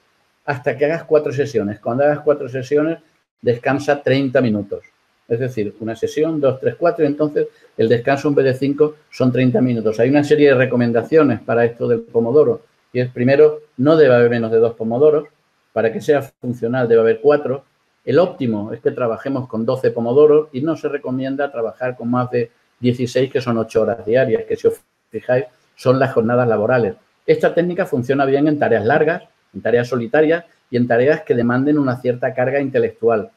hasta que hagas 4 sesiones. Cuando hagas 4 sesiones, descansa 30 minutos. Es decir, una sesión, 2, 3, 4, y entonces el descanso en vez de 5 son 30 minutos. Hay una serie de recomendaciones para esto del pomodoro. Y es, primero, no debe haber menos de 2 pomodoros. Para que sea funcional debe haber 4. El óptimo es que trabajemos con 12 pomodoros y no se recomienda trabajar con más de 16, que son 8 horas diarias, que si os fijáis son las jornadas laborales. Esta técnica funciona bien en tareas largas, en tareas solitarias y en tareas que demanden una cierta carga intelectual.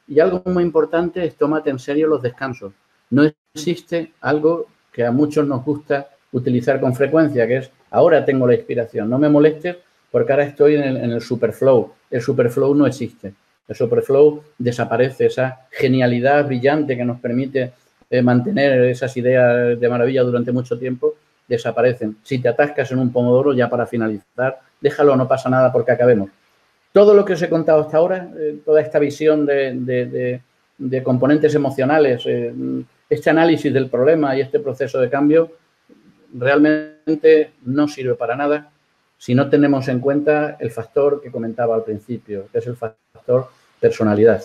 Y algo muy importante es tómate en serio los descansos. No existe algo que a muchos nos gusta utilizar con frecuencia, que es ahora tengo la inspiración, no me molestes porque ahora estoy en el superflow. El superflow no existe. El superflow desaparece, esa genialidad brillante que nos permite mantener esas ideas de maravilla durante mucho tiempo, desaparecen. Si te atascas en un pomodoro, ya para finalizar, déjalo, no pasa nada porque acabemos. Todo lo que os he contado hasta ahora, toda esta visión de componentes emocionales, este análisis del problema y este proceso de cambio, realmente no sirve para nada si no tenemos en cuenta el factor que comentaba al principio, que es el factor personalidad.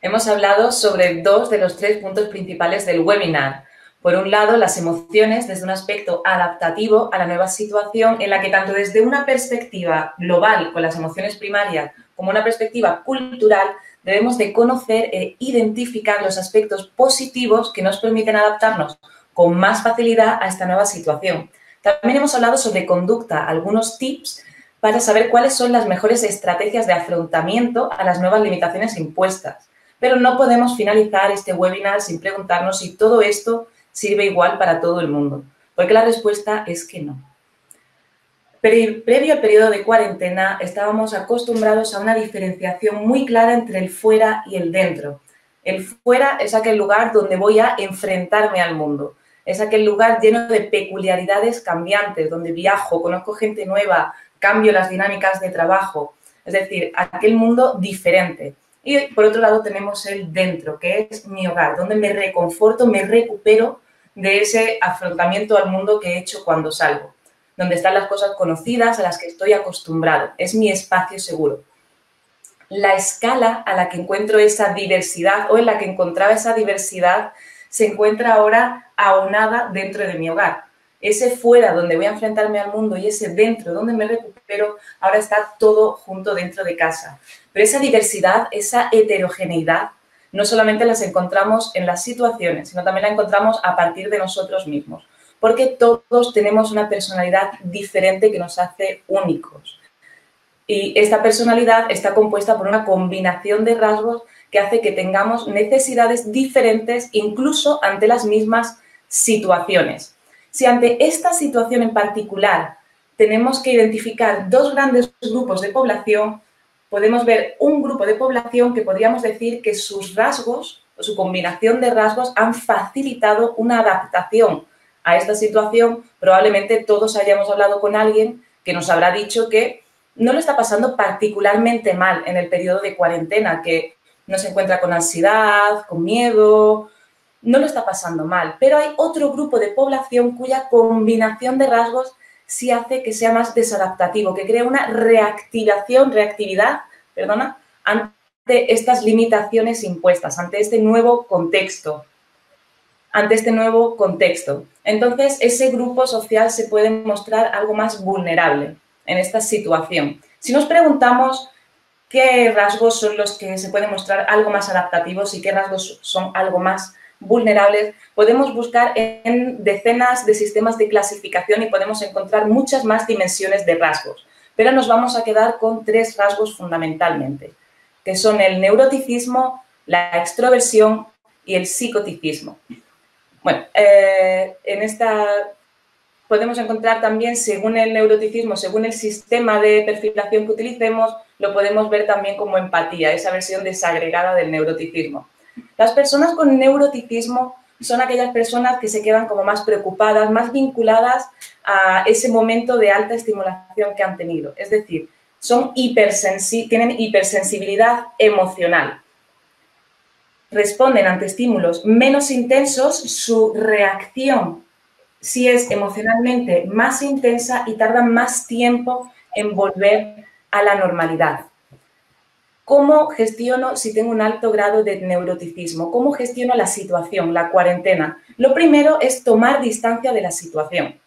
Hemos hablado sobre 2 de los 3 puntos principales del webinar. Por un lado, las emociones desde un aspecto adaptativo a la nueva situación en la que tanto desde una perspectiva global con las emociones primarias como una perspectiva cultural debemos de conocer e identificar los aspectos positivos que nos permiten adaptarnos con más facilidad a esta nueva situación. También hemos hablado sobre conducta, algunos tips para saber cuáles son las mejores estrategias de afrontamiento a las nuevas limitaciones impuestas. Pero no podemos finalizar este webinar sin preguntarnos si todo esto sirve igual para todo el mundo, porque la respuesta es que no. Previo al periodo de cuarentena estábamos acostumbrados a una diferenciación muy clara entre el fuera y el dentro. El fuera es aquel lugar donde voy a enfrentarme al mundo. Es aquel lugar lleno de peculiaridades cambiantes, donde viajo, conozco gente nueva, cambio las dinámicas de trabajo. Es decir, aquel mundo diferente. Y por otro lado tenemos el dentro, que es mi hogar, donde me reconforto, me recupero de ese afrontamiento al mundo que he hecho cuando salgo, donde están las cosas conocidas a las que estoy acostumbrado. Es mi espacio seguro. La escala a la que encuentro esa diversidad o en la que encontraba esa diversidad se encuentra ahora aunada dentro de mi hogar. Ese fuera donde voy a enfrentarme al mundo y ese dentro donde me recupero, ahora está todo junto dentro de casa. Pero esa diversidad, esa heterogeneidad, no solamente las encontramos en las situaciones, sino también la encontramos a partir de nosotros mismos, porque todos tenemos una personalidad diferente que nos hace únicos. Y esta personalidad está compuesta por una combinación de rasgos que hace que tengamos necesidades diferentes incluso ante las mismas situaciones. Si ante esta situación en particular tenemos que identificar dos grandes grupos de población, podemos ver un grupo de población que podríamos decir que sus rasgos o su combinación de rasgos han facilitado una adaptación a esta situación. Probablemente todos hayamos hablado con alguien que nos habrá dicho que no lo está pasando particularmente mal en el periodo de cuarentena, que no se encuentra con ansiedad, con miedo, no lo está pasando mal. Pero hay otro grupo de población cuya combinación de rasgos sí hace que sea más desadaptativo, que crea una reactividad, ante estas limitaciones impuestas, ante este nuevo contexto. Entonces, ese grupo social se puede mostrar algo más vulnerable en esta situación. Si nos preguntamos qué rasgos son los que se pueden mostrar algo más adaptativos y qué rasgos son algo más vulnerables, podemos buscar en decenas de sistemas de clasificación y podemos encontrar muchas más dimensiones de rasgos. Pero nos vamos a quedar con 3 rasgos fundamentalmente, que son el neuroticismo, la extroversión y el psicoticismo. Bueno, en esta podemos encontrar también, según el neuroticismo, según el sistema de perfilación que utilicemos, lo podemos ver también como empatía, esa versión desagregada del neuroticismo. Las personas con neuroticismo son aquellas personas que se quedan como más preocupadas, más vinculadas a ese momento de alta estimulación que han tenido. Es decir, tienen hipersensibilidad emocional. Responden ante estímulos menos intensos, su reacción sí es emocionalmente más intensa y tardan más tiempo en volver a la normalidad. ¿Cómo gestiono si tengo un alto grado de neuroticismo? ¿Cómo gestiono la situación, la cuarentena? Lo primero es tomar distancia de la situación.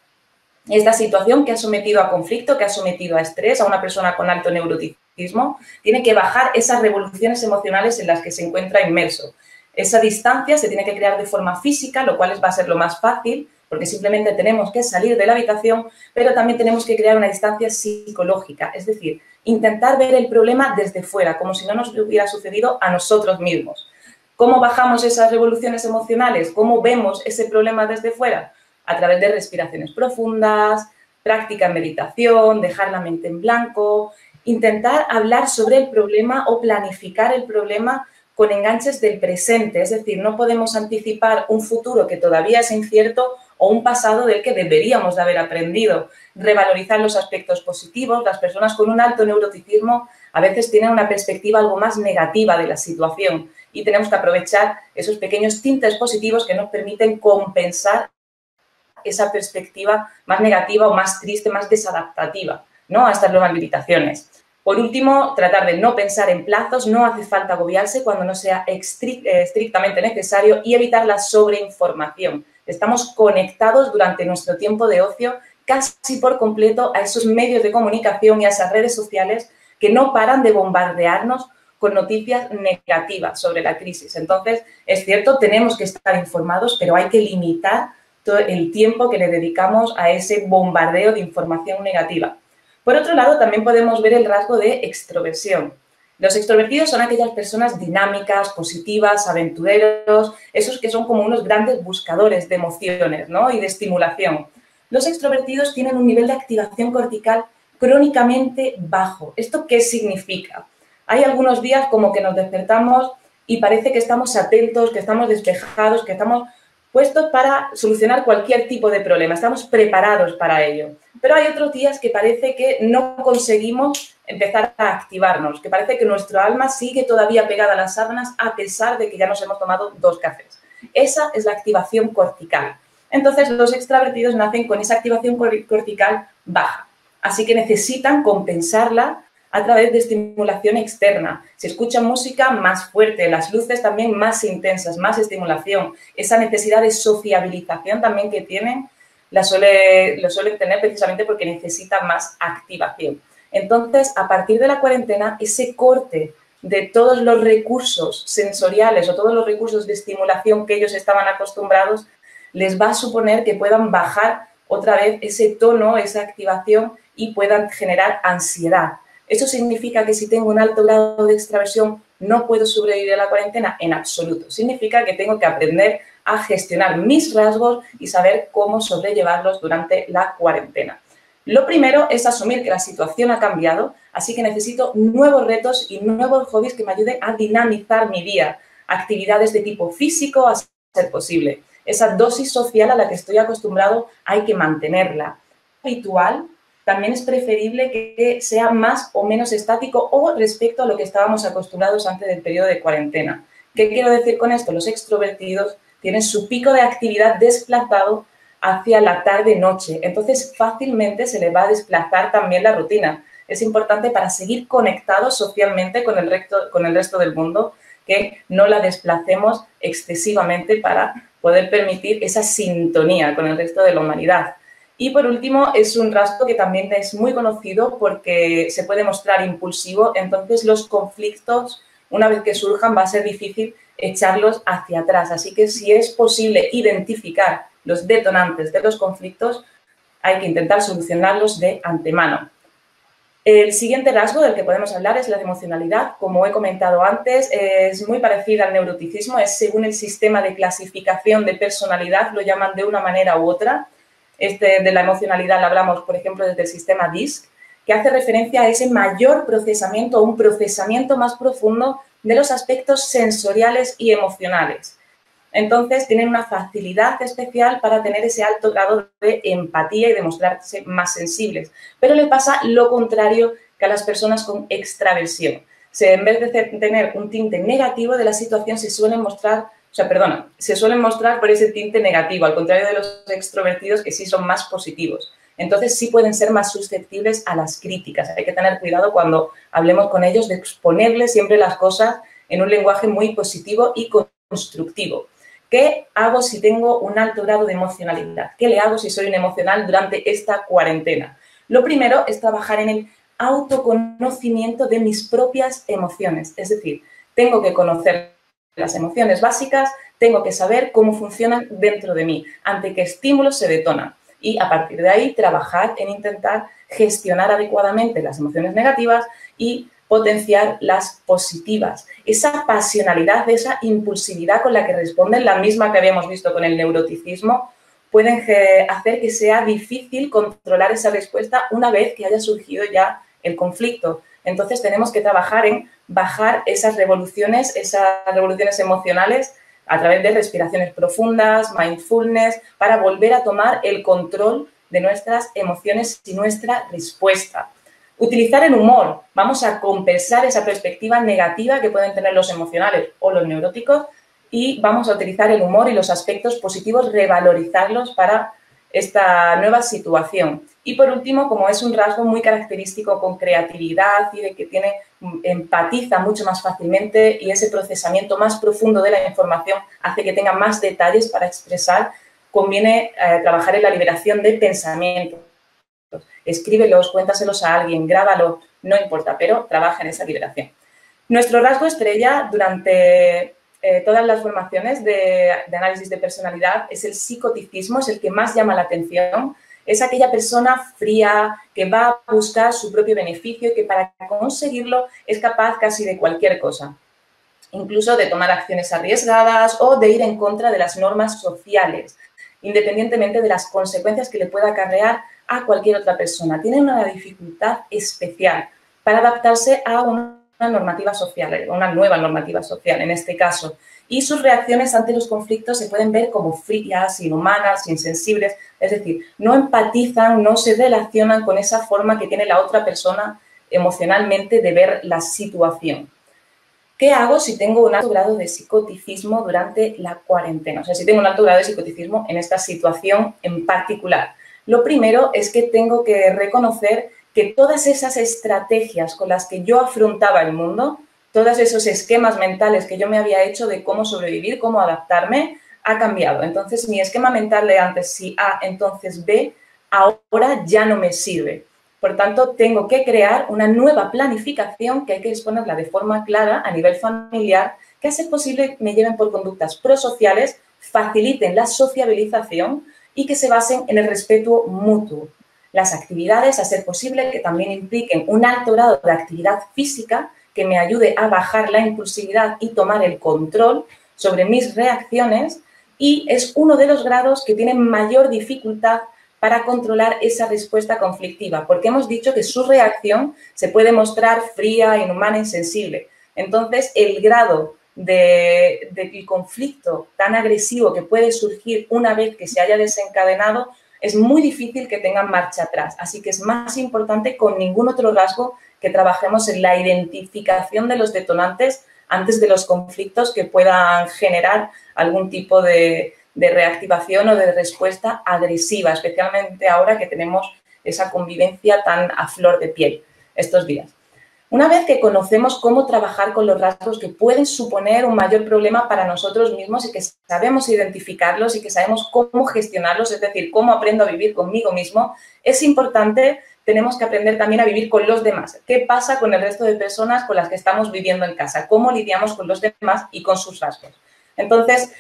Esta situación que ha sometido a conflicto, que ha sometido a estrés a una persona con alto neuroticismo, tiene que bajar esas revoluciones emocionales en las que se encuentra inmerso. Esa distancia se tiene que crear de forma física, lo cual va a ser lo más fácil, porque simplemente tenemos que salir de la habitación, pero también tenemos que crear una distancia psicológica, es decir, intentar ver el problema desde fuera, como si no nos hubiera sucedido a nosotros mismos. ¿Cómo bajamos esas revoluciones emocionales? ¿Cómo vemos ese problema desde fuera? A través de respiraciones profundas, práctica en meditación, dejar la mente en blanco, intentar hablar sobre el problema o planificar el problema con enganches del presente, es decir, no podemos anticipar un futuro que todavía es incierto o un pasado del que deberíamos de haber aprendido. Revalorizar los aspectos positivos. Las personas con un alto neuroticismo a veces tienen una perspectiva algo más negativa de la situación y tenemos que aprovechar esos pequeños tintes positivos que nos permiten compensar esa perspectiva más negativa o más triste, más desadaptativa, ¿no?, a estas nuevas limitaciones. Por último, tratar de no pensar en plazos, no hace falta agobiarse cuando no sea estrictamente necesario y evitar la sobreinformación. Estamos conectados durante nuestro tiempo de ocio casi por completo a esos medios de comunicación y a esas redes sociales que no paran de bombardearnos con noticias negativas sobre la crisis. Entonces, es cierto, tenemos que estar informados, pero hay que limitar todo el tiempo que le dedicamos a ese bombardeo de información negativa. Por otro lado, también podemos ver el rasgo de extroversión. Los extrovertidos son aquellas personas dinámicas, positivas, aventureros, esos que son como unos grandes buscadores de emociones, ¿no?, y de estimulación. Los extrovertidos tienen un nivel de activación cortical crónicamente bajo. ¿Esto qué significa? Hay algunos días como que nos despertamos y parece que estamos atentos, que estamos despejados, que estamos puestos para solucionar cualquier tipo de problema, estamos preparados para ello. pero hay otros días que parece que no conseguimos empezar a activarnos, que parece que nuestro alma sigue todavía pegada a las sábanas a pesar de que ya nos hemos tomado 2 cafés. Esa es la activación cortical. Entonces, los extravertidos nacen con esa activación cortical baja, así que necesitan compensarla a través de estimulación externa. Si escuchan música, más fuerte, las luces también más intensas, más estimulación. Esa necesidad de sociabilización también que tienen, lo suelen tener precisamente porque necesitan más activación. Entonces, a partir de la cuarentena, ese corte de todos los recursos sensoriales o todos los recursos de estimulación que ellos estaban acostumbrados, les va a suponer que puedan bajar otra vez ese tono, esa activación y puedan generar ansiedad. ¿Eso significa que si tengo un alto grado de extraversión no puedo sobrevivir a la cuarentena? En absoluto. Significa que tengo que aprender a gestionar mis rasgos y saber cómo sobrellevarlos durante la cuarentena. Lo primero es asumir que la situación ha cambiado, así que necesito nuevos retos y nuevos hobbies que me ayuden a dinamizar mi día. Actividades de tipo físico a ser posible. Esa dosis social a la que estoy acostumbrado hay que mantenerla. Habitual. También es preferible que sea más o menos estático o respecto a lo que estábamos acostumbrados antes del periodo de cuarentena. ¿Qué quiero decir con esto? Los extrovertidos tienen su pico de actividad desplazado hacia la tarde-noche, entonces fácilmente se les va a desplazar también la rutina. Es importante para seguir conectados socialmente con el resto del mundo que no la desplacemos excesivamente para poder permitir esa sintonía con el resto de la humanidad. Y por último, es un rasgo que también es muy conocido porque se puede mostrar impulsivo, entonces los conflictos, una vez que surjan, va a ser difícil echarlos hacia atrás. Así que si es posible identificar los detonantes de los conflictos, hay que intentar solucionarlos de antemano. El siguiente rasgo del que podemos hablar es la emocionalidad. Como he comentado antes, es muy parecida al neuroticismo, es según el sistema de clasificación de personalidad, lo llaman de una manera u otra. De la emocionalidad la hablamos, por ejemplo, desde el sistema DISC, que hace referencia a ese mayor procesamiento, un procesamiento más profundo de los aspectos sensoriales y emocionales. Entonces, tienen una facilidad especial para tener ese alto grado de empatía y demostrarse más sensibles. Pero le pasa lo contrario que a las personas con extraversión. En vez de tener un tinte negativo de la situación, se suelen mostrar por ese tinte negativo, al contrario de los extrovertidos que sí son más positivos. Entonces, sí pueden ser más susceptibles a las críticas. Hay que tener cuidado cuando hablemos con ellos de exponerles siempre las cosas en un lenguaje muy positivo y constructivo. ¿Qué hago si tengo un alto grado de emocionalidad? ¿Qué le hago si soy un emocional durante esta cuarentena? Lo primero es trabajar en el autoconocimiento de mis propias emociones. Es decir, tengo que conocer las emociones básicas, tengo que saber cómo funcionan dentro de mí, ante qué estímulos se detonan. Y a partir de ahí, trabajar en intentar gestionar adecuadamente las emociones negativas y potenciar las positivas. Esa pasionalidad, esa impulsividad con la que responden, la misma que habíamos visto con el neuroticismo, pueden hacer que sea difícil controlar esa respuesta una vez que haya surgido ya el conflicto. Entonces, tenemos que trabajar en bajar esas revoluciones emocionales a través de respiraciones profundas, mindfulness, para volver a tomar el control de nuestras emociones y nuestra respuesta. Utilizar el humor. Vamos a compensar esa perspectiva negativa que pueden tener los emocionales o los neuróticos y vamos a utilizar el humor y los aspectos positivos, revalorizarlos para esta nueva situación. Y por último, como es un rasgo muy característico con creatividad y de que empatiza mucho más fácilmente y ese procesamiento más profundo de la información hace que tenga más detalles para expresar, conviene trabajar en la liberación de pensamientos. Escríbelos, cuéntaselos a alguien, grábalos, no importa, pero trabaja en esa liberación. Nuestro rasgo estrella durante todas las formaciones de análisis de personalidad es el psicoticismo, es el que más llama la atención. Es aquella persona fría que va a buscar su propio beneficio y que para conseguirlo es capaz casi de cualquier cosa, incluso de tomar acciones arriesgadas o de ir en contra de las normas sociales, independientemente de las consecuencias que le pueda acarrear a cualquier otra persona. Tiene una dificultad especial para adaptarse a una normativa social, una nueva normativa social en este caso. y sus reacciones ante los conflictos se pueden ver como frías, inhumanas, insensibles, es decir, no empatizan, no se relacionan con esa forma que tiene la otra persona emocionalmente de ver la situación. ¿Qué hago si tengo un alto grado de psicoticismo durante la cuarentena? O sea, si tengo un alto grado de psicoticismo en esta situación en particular. Lo primero es que tengo que reconocer que todas esas estrategias con las que yo afrontaba el mundo, todos esos esquemas mentales que yo me había hecho de cómo sobrevivir, cómo adaptarme, ha cambiado. Entonces, mi esquema mental de antes, si A, entonces B, ahora ya no me sirve. Por tanto, tengo que crear una nueva planificación que hay que exponerla de forma clara a nivel familiar, que a ser posible me lleven por conductas prosociales, faciliten la sociabilización y que se basen en el respeto mutuo. Las actividades, a ser posible, que también impliquen un alto grado de actividad física que me ayude a bajar la impulsividad y tomar el control sobre mis reacciones, y es uno de los grados que tienen mayor dificultad para controlar esa respuesta conflictiva, porque hemos dicho que su reacción se puede mostrar fría, inhumana, insensible. Entonces, el grado del conflicto tan agresivo que puede surgir una vez que se haya desencadenado es muy difícil que tengan marcha atrás. Así que es más importante, con ningún otro rasgo, que trabajemos en la identificación de los detonantes antes de los conflictos que puedan generar algún tipo de reactivación o de respuesta agresiva, especialmente ahora que tenemos esa convivencia tan a flor de piel estos días. Una vez que conocemos cómo trabajar con los rasgos que pueden suponer un mayor problema para nosotros mismos y que sabemos identificarlos y que sabemos cómo gestionarlos, es decir, cómo aprendo a vivir conmigo mismo, es importante, tenemos que aprender también a vivir con los demás. ¿Qué pasa con el resto de personas con las que estamos viviendo en casa? ¿Cómo lidiamos con los demás y con sus rasgos? Entonces,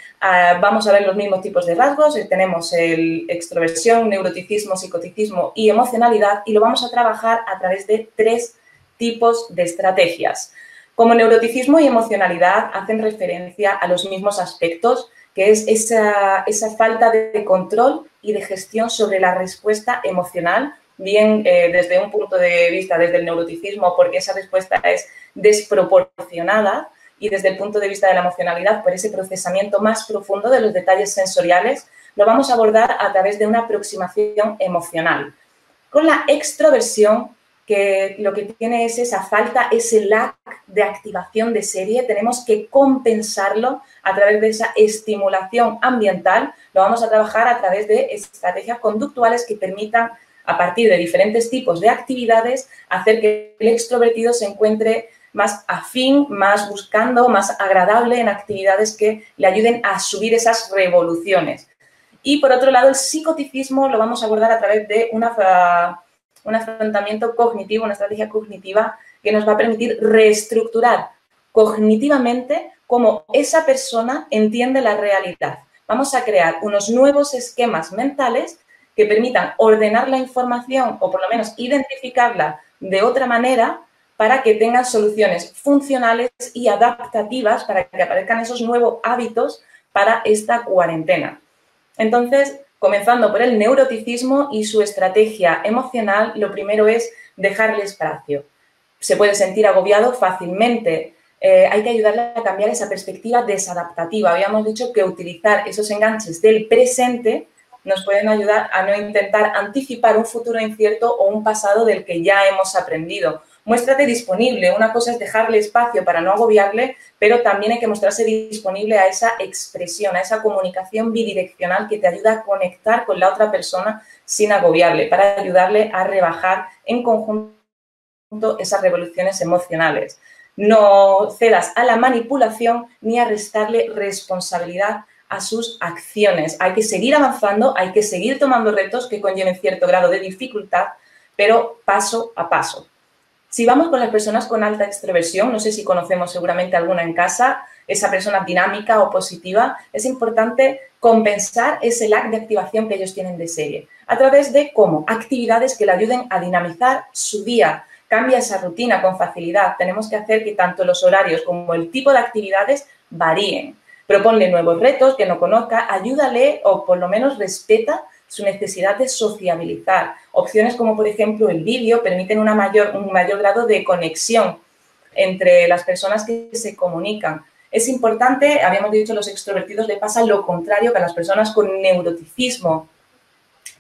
vamos a ver los mismos tipos de rasgos. Tenemos el extroversión, neuroticismo, psicoticismo y emocionalidad, y lo vamos a trabajar a través de 3 tipos de estrategias. Como neuroticismo y emocionalidad hacen referencia a los mismos aspectos, que es esa falta de control y de gestión sobre la respuesta emocional, bien desde un punto de vista, desde el neuroticismo, porque esa respuesta es desproporcionada, y desde el punto de vista de la emocionalidad, por ese procesamiento más profundo de los detalles sensoriales, lo vamos a abordar a través de una aproximación emocional. Con la extroversión, que lo que tiene es esa falta, ese lack de activación de serie, tenemos que compensarlo a través de esa estimulación ambiental. Lo vamos a trabajar a través de estrategias conductuales que permitan, a partir de diferentes tipos de actividades, hacer que el extrovertido se encuentre más afín, más buscando, más agradable en actividades que le ayuden a subir esas revoluciones. Y, por otro lado, el psicoticismo lo vamos a abordar a través de un afrontamiento cognitivo, una estrategia cognitiva que nos va a permitir reestructurar cognitivamente cómo esa persona entiende la realidad. Vamos a crear unos nuevos esquemas mentales que permitan ordenar la información, o por lo menos identificarla de otra manera, para que tengan soluciones funcionales y adaptativas, para que aparezcan esos nuevos hábitos para esta cuarentena. Entonces, comenzando por el neuroticismo y su estrategia emocional, lo primero es dejarle espacio. Se puede sentir agobiado fácilmente. Hay que ayudarle a cambiar esa perspectiva desadaptativa. Habíamos dicho que utilizar esos enganches del presente nos pueden ayudar a no intentar anticipar un futuro incierto o un pasado del que ya hemos aprendido. Muéstrate disponible. Una cosa es dejarle espacio para no agobiarle, pero también hay que mostrarse disponible a esa expresión, a esa comunicación bidireccional que te ayuda a conectar con la otra persona sin agobiarle, para ayudarle a rebajar en conjunto esas revoluciones emocionales. No cedas a la manipulación ni a restarle responsabilidad a sus acciones. Hay que seguir avanzando, hay que seguir tomando retos que conlleven cierto grado de dificultad, pero paso a paso. Si vamos con las personas con alta extroversión, no sé si conocemos seguramente alguna en casa, esa persona dinámica o positiva, es importante compensar ese lag de activación que ellos tienen de serie. ¿A través de cómo? Actividades que le ayuden a dinamizar su día. Cambia esa rutina con facilidad. Tenemos que hacer que tanto los horarios como el tipo de actividades varíen. Proponle nuevos retos que no conozca, ayúdale o por lo menos respeta su necesidad de sociabilizar. Opciones como, por ejemplo, el vídeo permiten un mayor grado de conexión entre las personas que se comunican. Es importante, habíamos dicho, a los extrovertidos le pasa lo contrario que a las personas con neuroticismo.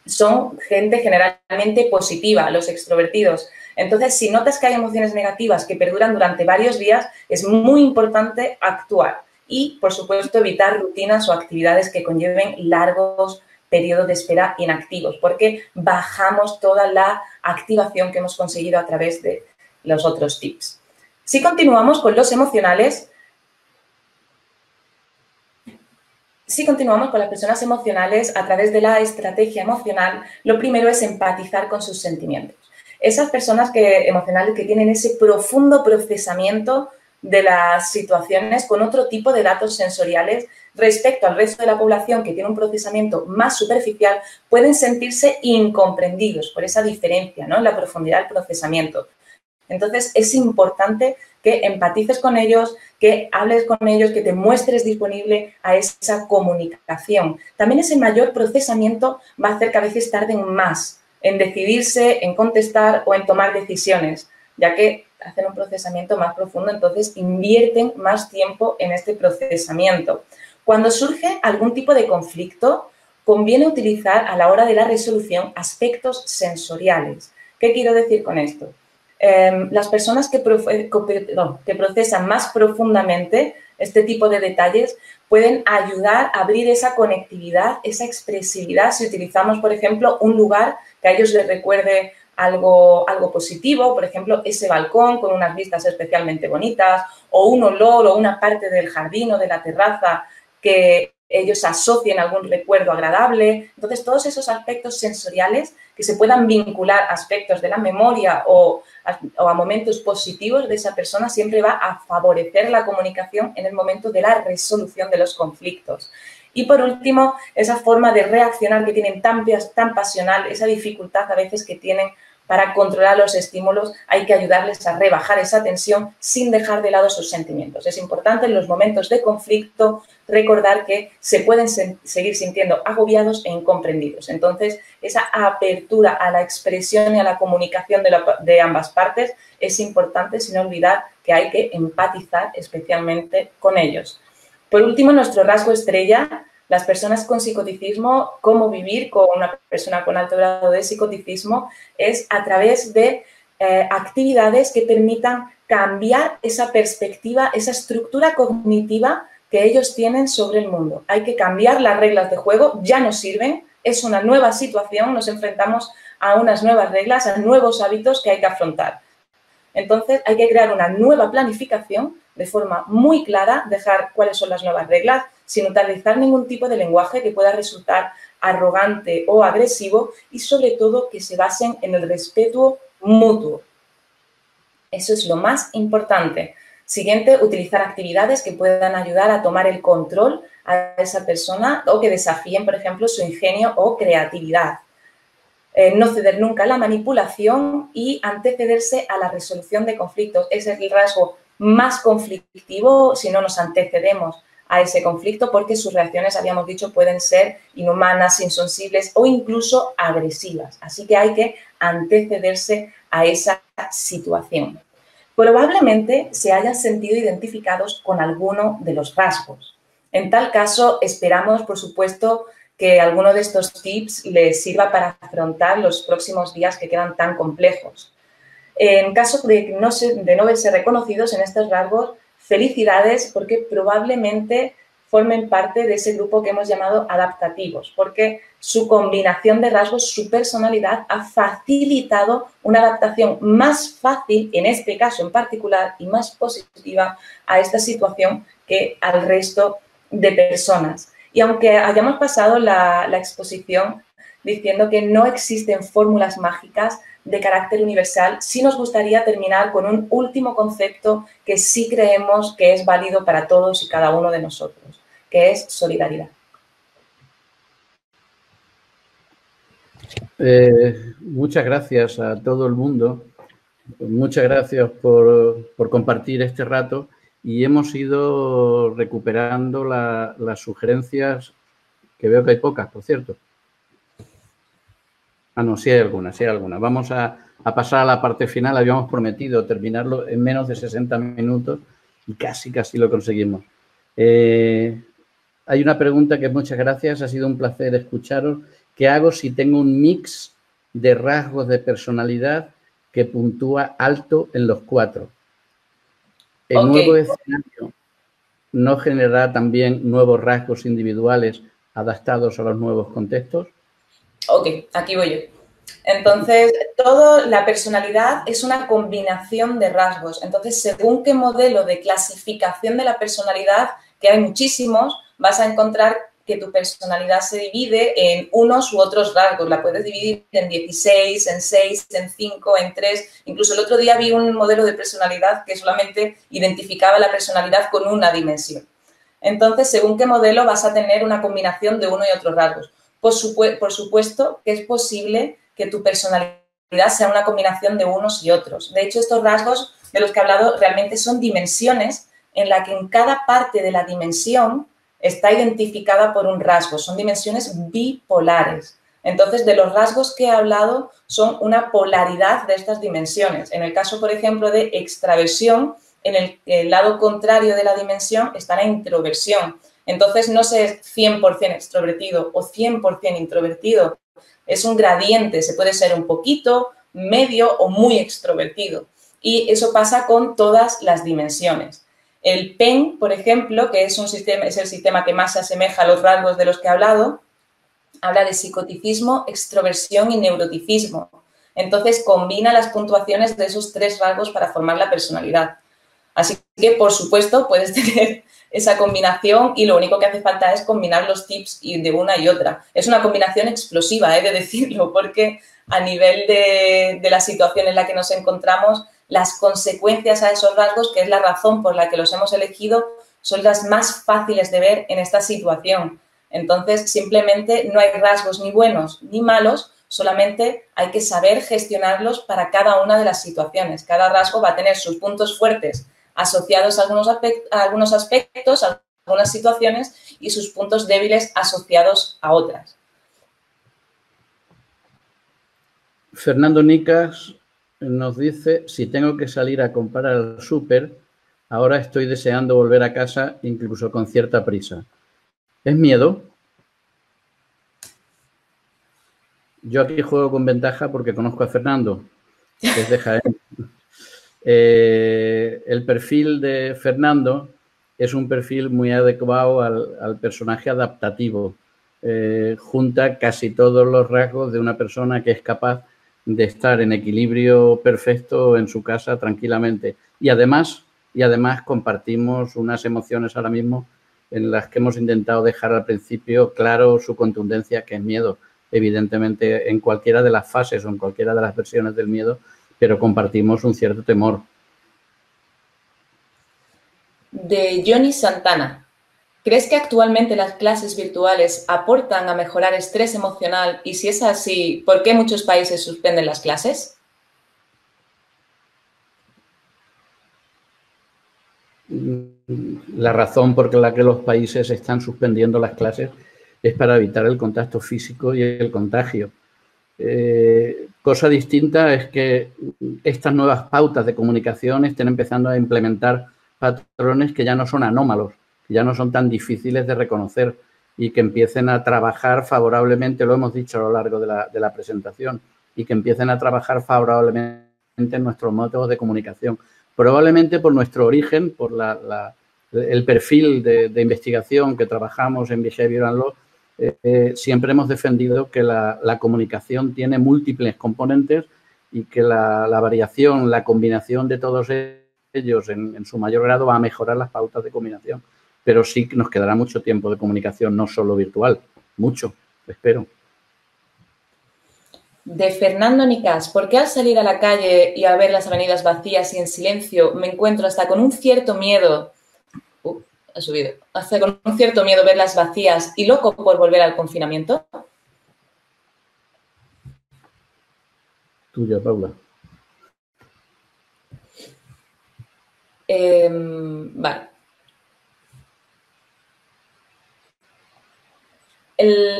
Son gente generalmente positiva, los extrovertidos. Entonces, si notas que hay emociones negativas que perduran durante varios días, es muy importante actuar y, por supuesto, evitar rutinas o actividades que conlleven largos periodos de espera inactivos, porque bajamos toda la activación que hemos conseguido a través de los otros tips. Si continuamos con los emocionales, si continuamos con las personas emocionales a través de la estrategia emocional, lo primero es empatizar con sus sentimientos. Esas personas emocionales que tienen ese profundo procesamiento de las situaciones con otro tipo de datos sensoriales respecto al resto de la población que tiene un procesamiento más superficial, pueden sentirse incomprendidos por esa diferencia, ¿no?, en la profundidad del procesamiento. Entonces, es importante que empatices con ellos, que hables con ellos, que te muestres disponible a esa comunicación. También ese mayor procesamiento va a hacer que a veces tarden más en decidirse, en contestar o en tomar decisiones, ya que hacen un procesamiento más profundo, entonces invierten más tiempo en este procesamiento. Cuando surge algún tipo de conflicto, conviene utilizar a la hora de la resolución aspectos sensoriales. ¿Qué quiero decir con esto? Las personas que procesan más profundamente este tipo de detalles pueden ayudar a abrir esa conectividad, esa expresividad, si utilizamos, por ejemplo, un lugar que a ellos les recuerde algo positivo, por ejemplo, ese balcón con unas vistas especialmente bonitas, o un olor o una parte del jardín o de la terraza que ellos asocien algún recuerdo agradable. Entonces, todos esos aspectos sensoriales que se puedan vincular a aspectos de la memoria o a momentos positivos de esa persona siempre va a favorecer la comunicación en el momento de la resolución de los conflictos. Y, por último, esa forma de reaccionar que tienen tan pasional, esa dificultad a veces que tienen para controlar los estímulos, hay que ayudarles a rebajar esa tensión sin dejar de lado sus sentimientos. Es importante en los momentos de conflicto recordar que se pueden seguir sintiendo agobiados e incomprendidos. Entonces, esa apertura a la expresión y a la comunicación de ambas partes es importante, sin olvidar que hay que empatizar especialmente con ellos. Por último, nuestro rasgo estrella, las personas con psicoticismo, cómo vivir con una persona con alto grado de psicoticismo, es a través de actividades que permitan cambiar esa perspectiva, esa estructura cognitiva que ellos tienen sobre el mundo. Hay que cambiar las reglas de juego, ya no sirven, es una nueva situación, nos enfrentamos a unas nuevas reglas, a nuevos hábitos que hay que afrontar. Entonces, hay que crear una nueva planificación de forma muy clara, dejar cuáles son las nuevas reglas, sin utilizar ningún tipo de lenguaje que pueda resultar arrogante o agresivo y, sobre todo, que se basen en el respeto mutuo. Eso es lo más importante. Siguiente, utilizar actividades que puedan ayudar a tomar el control a esa persona o que desafíen, por ejemplo, su ingenio o creatividad. No ceder nunca a la manipulación y antecederse a la resolución de conflictos. Ese es el rasgo más conflictivo si no nos antecedemos a ese conflicto, porque sus reacciones, habíamos dicho, pueden ser inhumanas, insensibles o incluso agresivas. Así que hay que antecederse a esa situación. Probablemente se hayan sentido identificados con alguno de los rasgos. En tal caso, esperamos, por supuesto, que alguno de estos tips les sirva para afrontar los próximos días que quedan tan complejos. En caso de no verse reconocidos en estos rasgos, felicidades, porque probablemente formen parte de ese grupo que hemos llamado adaptativos, porque su combinación de rasgos, su personalidad, ha facilitado una adaptación más fácil, en este caso en particular, y más positiva a esta situación que al resto de personas. Y aunque hayamos pasado la exposición diciendo que no existen fórmulas mágicas de carácter universal, sí nos gustaría terminar con un último concepto que sí creemos que es válido para todos y cada uno de nosotros, que es solidaridad. Muchas gracias a todo el mundo. Muchas gracias por compartir este rato y hemos ido recuperando las sugerencias, que veo que hay pocas, por cierto. Ah, no, sí hay algunas, sí hay algunas. Vamos a pasar a la parte final. Habíamos prometido terminarlo en menos de 60 minutos y casi lo conseguimos. Hay una pregunta que muchas gracias, ha sido un placer escucharos. ¿Qué hago si tengo un mix de rasgos de personalidad que puntúa alto en los 4? ¿El nuevo escenario no generará también nuevos rasgos individuales adaptados a los nuevos contextos? Ok, aquí voy yo. Entonces, toda la personalidad es una combinación de rasgos. Entonces, según qué modelo de clasificación de la personalidad, que hay muchísimos, vas a encontrar que tu personalidad se divide en unos u otros rasgos. La puedes dividir en 16, en 6, en 5, en 3. Incluso el otro día vi un modelo de personalidad que solamente identificaba la personalidad con una dimensión. Entonces, según qué modelo, vas a tener una combinación de uno y otros rasgos. Por supuesto que es posible que tu personalidad sea una combinación de unos y otros. De hecho, estos rasgos de los que he hablado realmente son dimensiones en la que en cada parte de la dimensión está identificada por un rasgo. Son dimensiones bipolares. Entonces, de los rasgos que he hablado son una polaridad de estas dimensiones. En el caso, por ejemplo, de extraversión, en el lado contrario de la dimensión está la introversión. Entonces, no se es 100% extrovertido o 100% introvertido. Es un gradiente, se puede ser un poquito, medio o muy extrovertido. Y eso pasa con todas las dimensiones. El PEN, por ejemplo, que es el sistema que más se asemeja a los rasgos de los que he hablado, habla de psicoticismo, extroversión y neuroticismo. Entonces, combina las puntuaciones de esos 3 rasgos para formar la personalidad. Así que, por supuesto, puedes tener esa combinación y lo único que hace falta es combinar los tips de una y otra. Es una combinación explosiva, he de decirlo, porque a nivel de la situación en la que nos encontramos, las consecuencias a esos rasgos, que es la razón por la que los hemos elegido, son las más fáciles de ver en esta situación. Entonces, simplemente no hay rasgos ni buenos ni malos, solamente hay que saber gestionarlos para cada una de las situaciones. Cada rasgo va a tener sus puntos fuertes asociados a algunos aspectos, a algunas situaciones y sus puntos débiles asociados a otras. Fernando Nicas nos dice, si tengo que salir a comprar al súper, ahora estoy deseando volver a casa incluso con cierta prisa. ¿Es miedo? Yo aquí juego con ventaja porque conozco a Fernando, que es de Jaén. El perfil de Fernando es un perfil muy adecuado al personaje adaptativo. Junta casi todos los rasgos de una persona que es capaz de estar en equilibrio perfecto en su casa tranquilamente. Y además compartimos unas emociones ahora mismo en las que hemos intentado dejar al principio claro su contundencia, que es miedo. Evidentemente, en cualquiera de las fases o en cualquiera de las versiones del miedo, pero compartimos un cierto temor. De Johnny Santana. ¿Crees que actualmente las clases virtuales aportan a mejorar estrés emocional? Y si es así, ¿por qué muchos países suspenden las clases? La razón por la que los países están suspendiendo las clases es para evitar el contacto físico y el contagio. Cosa distinta es que estas nuevas pautas de comunicación estén empezando a implementar patrones que ya no son anómalos, que ya no son tan difíciles de reconocer y que empiecen a trabajar favorablemente, lo hemos dicho a lo largo de la presentación, y que empiecen a trabajar favorablemente en nuestros métodos de comunicación. Probablemente por nuestro origen, por el perfil de investigación que trabajamos en Behavioral Law, siempre hemos defendido que la comunicación tiene múltiples componentes y que la variación, la combinación de todos ellos en su mayor grado va a mejorar las pautas de combinación. Pero sí que nos quedará mucho tiempo de comunicación, no solo virtual, mucho, espero. De Fernando Nicas, ¿por qué al salir a la calle y a ver las avenidas vacías y en silencio me encuentro hasta con un cierto miedo? Ha subido. Hasta con un cierto miedo verlas vacías y loco por volver al confinamiento. Tuya, Paula. Vale.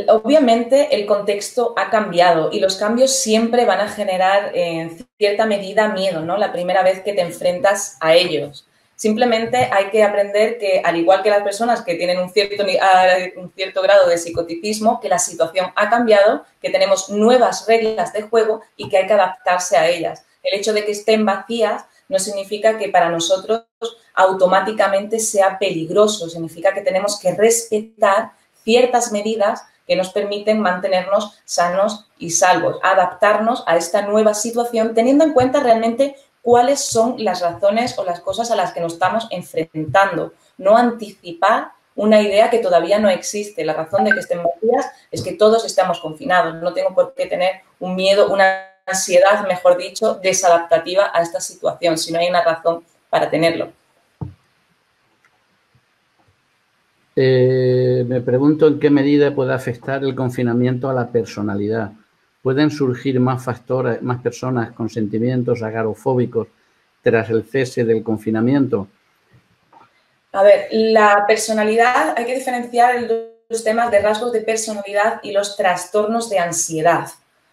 Obviamente el contexto ha cambiado y los cambios siempre van a generar en cierta medida miedo, ¿no? La primera vez que te enfrentas a ellos. Simplemente hay que aprender que, al igual que las personas que tienen un cierto grado de psicoticismo, que la situación ha cambiado, que tenemos nuevas reglas de juego y que hay que adaptarse a ellas. El hecho de que estén vacías no significa que para nosotros automáticamente sea peligroso, significa que tenemos que respetar ciertas medidas que nos permiten mantenernos sanos y salvos, adaptarnos a esta nueva situación teniendo en cuenta realmente cuáles son las razones o las cosas a las que nos estamos enfrentando, no anticipar una idea que todavía no existe. La razón de que estén vacías es que todos estamos confinados, no tengo por qué tener un miedo, una ansiedad, mejor dicho, desadaptativa a esta situación, si no hay una razón para tenerlo. Me pregunto en qué medida puede afectar el confinamiento a la personalidad. ¿Pueden surgir más factores, más personas con sentimientos agorafóbicos tras el cese del confinamiento? A ver, la personalidad, hay que diferenciar los temas de rasgos de personalidad y los trastornos de ansiedad,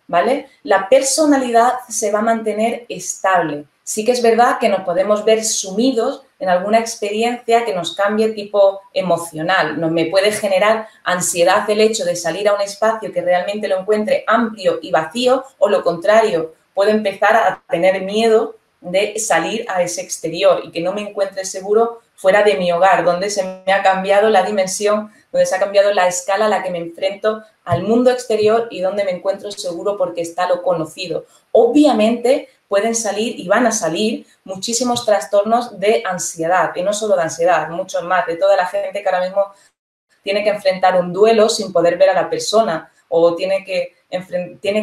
¿vale? La personalidad se va a mantener estable. Sí que es verdad que nos podemos ver sumidos en alguna experiencia que nos cambie tipo emocional. Me puede generar ansiedad el hecho de salir a un espacio que realmente lo encuentre amplio y vacío, o lo contrario, puedo empezar a tener miedo de salir a ese exterior y que no me encuentre seguro fuera de mi hogar, donde se me ha cambiado la dimensión, donde se ha cambiado la escala a la que me enfrento al mundo exterior y donde me encuentro seguro porque está lo conocido. Obviamente pueden salir y van a salir muchísimos trastornos de ansiedad, y no solo de ansiedad, muchos más, de toda la gente que ahora mismo tiene que enfrentar un duelo sin poder ver a la persona, o tiene que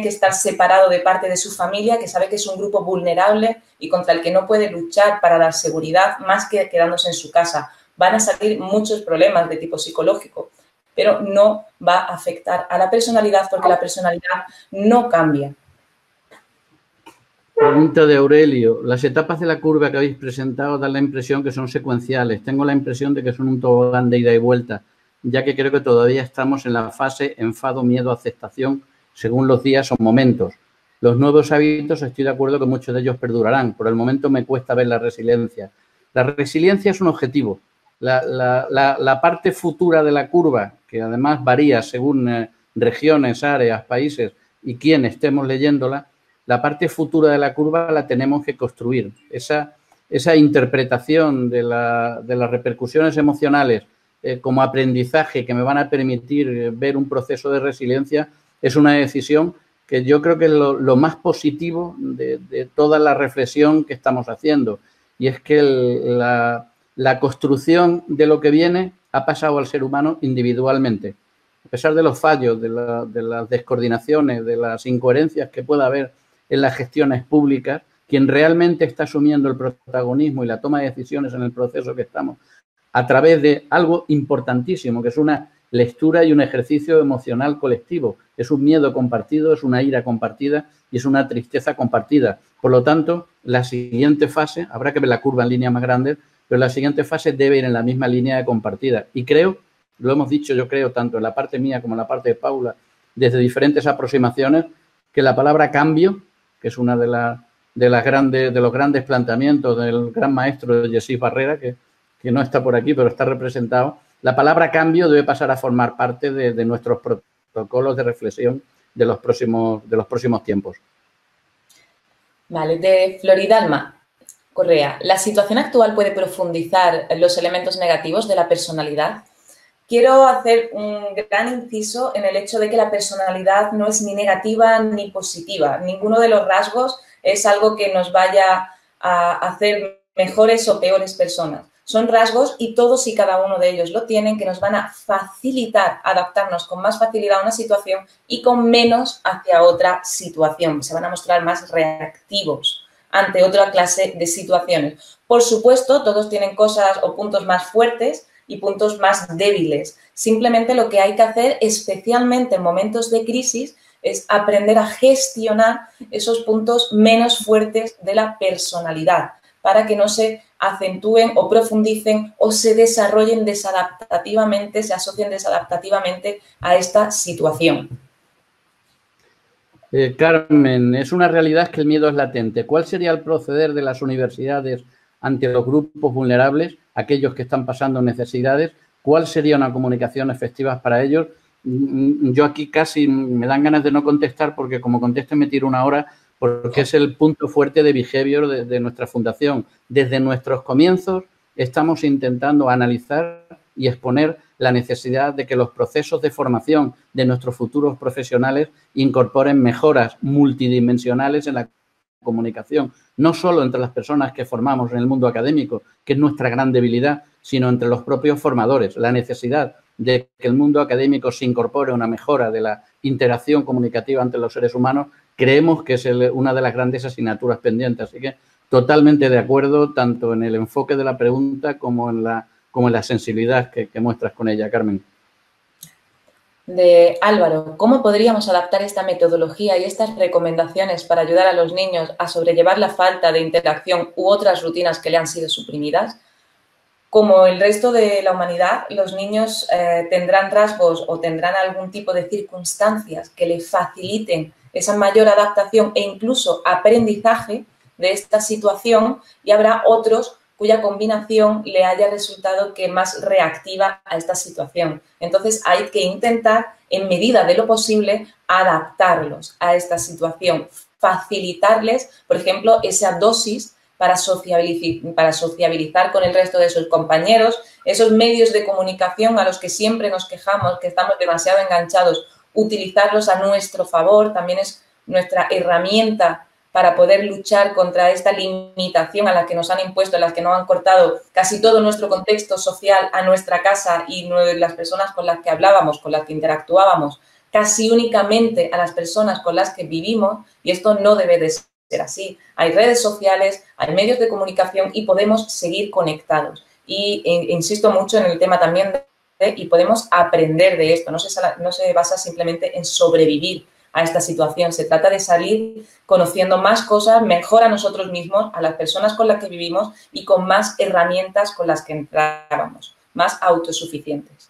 estar separado de parte de su familia, que sabe que es un grupo vulnerable y contra el que no puede luchar para dar seguridad más que quedándose en su casa. Van a salir muchos problemas de tipo psicológico, pero no va a afectar a la personalidad porque la personalidad no cambia. Pregunta de Aurelio. Las etapas de la curva que habéis presentado dan la impresión que son secuenciales. Tengo la impresión de que son un tobogán de ida y vuelta, ya que creo que todavía estamos en la fase enfado, miedo, aceptación, según los días o momentos. Los nuevos hábitos, estoy de acuerdo que muchos de ellos perdurarán. Por el momento me cuesta ver la resiliencia. La resiliencia es un objetivo. La parte futura de la curva, que además varía según regiones, áreas, países y quién estemos leyéndola, la parte futura de la curva la tenemos que construir. Esa interpretación de las repercusiones emocionales como aprendizaje que me van a permitir ver un proceso de resiliencia es una decisión que yo creo que es lo más positivo de toda la reflexión que estamos haciendo. Y es que la construcción de lo que viene ha pasado al ser humano individualmente. A pesar de los fallos, de las descoordinaciones, de las incoherencias que pueda haber en las gestiones públicas, quien realmente está asumiendo el protagonismo y la toma de decisiones en el proceso que estamos, a través de algo importantísimo, que es una lectura y un ejercicio emocional colectivo. Es un miedo compartido, es una ira compartida y es una tristeza compartida. Por lo tanto, la siguiente fase, habrá que ver la curva en línea más grande, pero la siguiente fase debe ir en la misma línea de compartida. Y creo, lo hemos dicho yo creo, tanto en la parte mía como en la parte de Paula, desde diferentes aproximaciones, que la palabra cambio, que es una de los grandes planteamientos del gran maestro Jesús Barrera, que no está por aquí, pero está representado, la palabra cambio debe pasar a formar parte de nuestros protocolos de reflexión de los próximos tiempos. Vale, de Floridalma Correa. ¿La situación actual puede profundizar los elementos negativos de la personalidad? Quiero hacer un gran inciso en el hecho de que la personalidad no es ni negativa ni positiva. Ninguno de los rasgos es algo que nos vaya a hacer mejores o peores personas. Son rasgos, y todos y cada uno de ellos lo tienen, que nos van a facilitar adaptarnos con más facilidad a una situación y con menos hacia otra situación. Se van a mostrar más reactivos ante otra clase de situaciones. Por supuesto, todos tienen cosas o puntos más fuertes y puntos más débiles. Simplemente lo que hay que hacer, especialmente en momentos de crisis, es aprender a gestionar esos puntos menos fuertes de la personalidad para que no se acentúen o profundicen o se desarrollen desadaptativamente, se asocien desadaptativamente a esta situación. Carmen, es una realidad que el miedo es latente. ¿Cuál sería el proceder de las universidades ante los grupos vulnerables, aquellos que están pasando necesidades? ¿Cuál sería una comunicación efectiva para ellos? Yo aquí casi me dan ganas de no contestar porque como conteste me tiro una hora, porque es el punto fuerte de Behavior de nuestra fundación. Desde nuestros comienzos estamos intentando analizar y exponer la necesidad de que los procesos de formación de nuestros futuros profesionales incorporen mejoras multidimensionales en la comunicación, no solo entre las personas que formamos en el mundo académico, que es nuestra gran debilidad, sino entre los propios formadores. La necesidad de que el mundo académico se incorpore a una mejora de la interacción comunicativa entre los seres humanos, creemos que es una de las grandes asignaturas pendientes. Así que totalmente de acuerdo tanto en el enfoque de la pregunta como en la sensibilidad que muestras con ella, Carmen. De Álvaro, ¿cómo podríamos adaptar esta metodología y estas recomendaciones para ayudar a los niños a sobrellevar la falta de interacción u otras rutinas que le han sido suprimidas? Como el resto de la humanidad, los niños tendrán rasgos o tendrán algún tipo de circunstancias que le faciliten esa mayor adaptación e incluso aprendizaje de esta situación, y habrá otros cuya combinación le haya resultado que más reactiva a esta situación. Entonces, hay que intentar, en medida de lo posible, adaptarlos a esta situación, facilitarles, por ejemplo, esa dosis para sociabilizar con el resto de sus compañeros, esos medios de comunicación a los que siempre nos quejamos, que estamos demasiado enganchados, utilizarlos a nuestro favor, también es nuestra herramienta para poder luchar contra esta limitación a la que nos han impuesto, a la que nos han cortado casi todo nuestro contexto social a nuestra casa y las personas con las que hablábamos, con las que interactuábamos, casi únicamente a las personas con las que vivimos, y esto no debe de ser así. Hay redes sociales, hay medios de comunicación y podemos seguir conectados. Y insisto mucho en el tema también y podemos aprender de esto, no se basa simplemente en sobrevivir a esta situación. Se trata de salir conociendo más cosas, mejor a nosotros mismos, a las personas con las que vivimos y con más herramientas con las que entrábamos, más autosuficientes.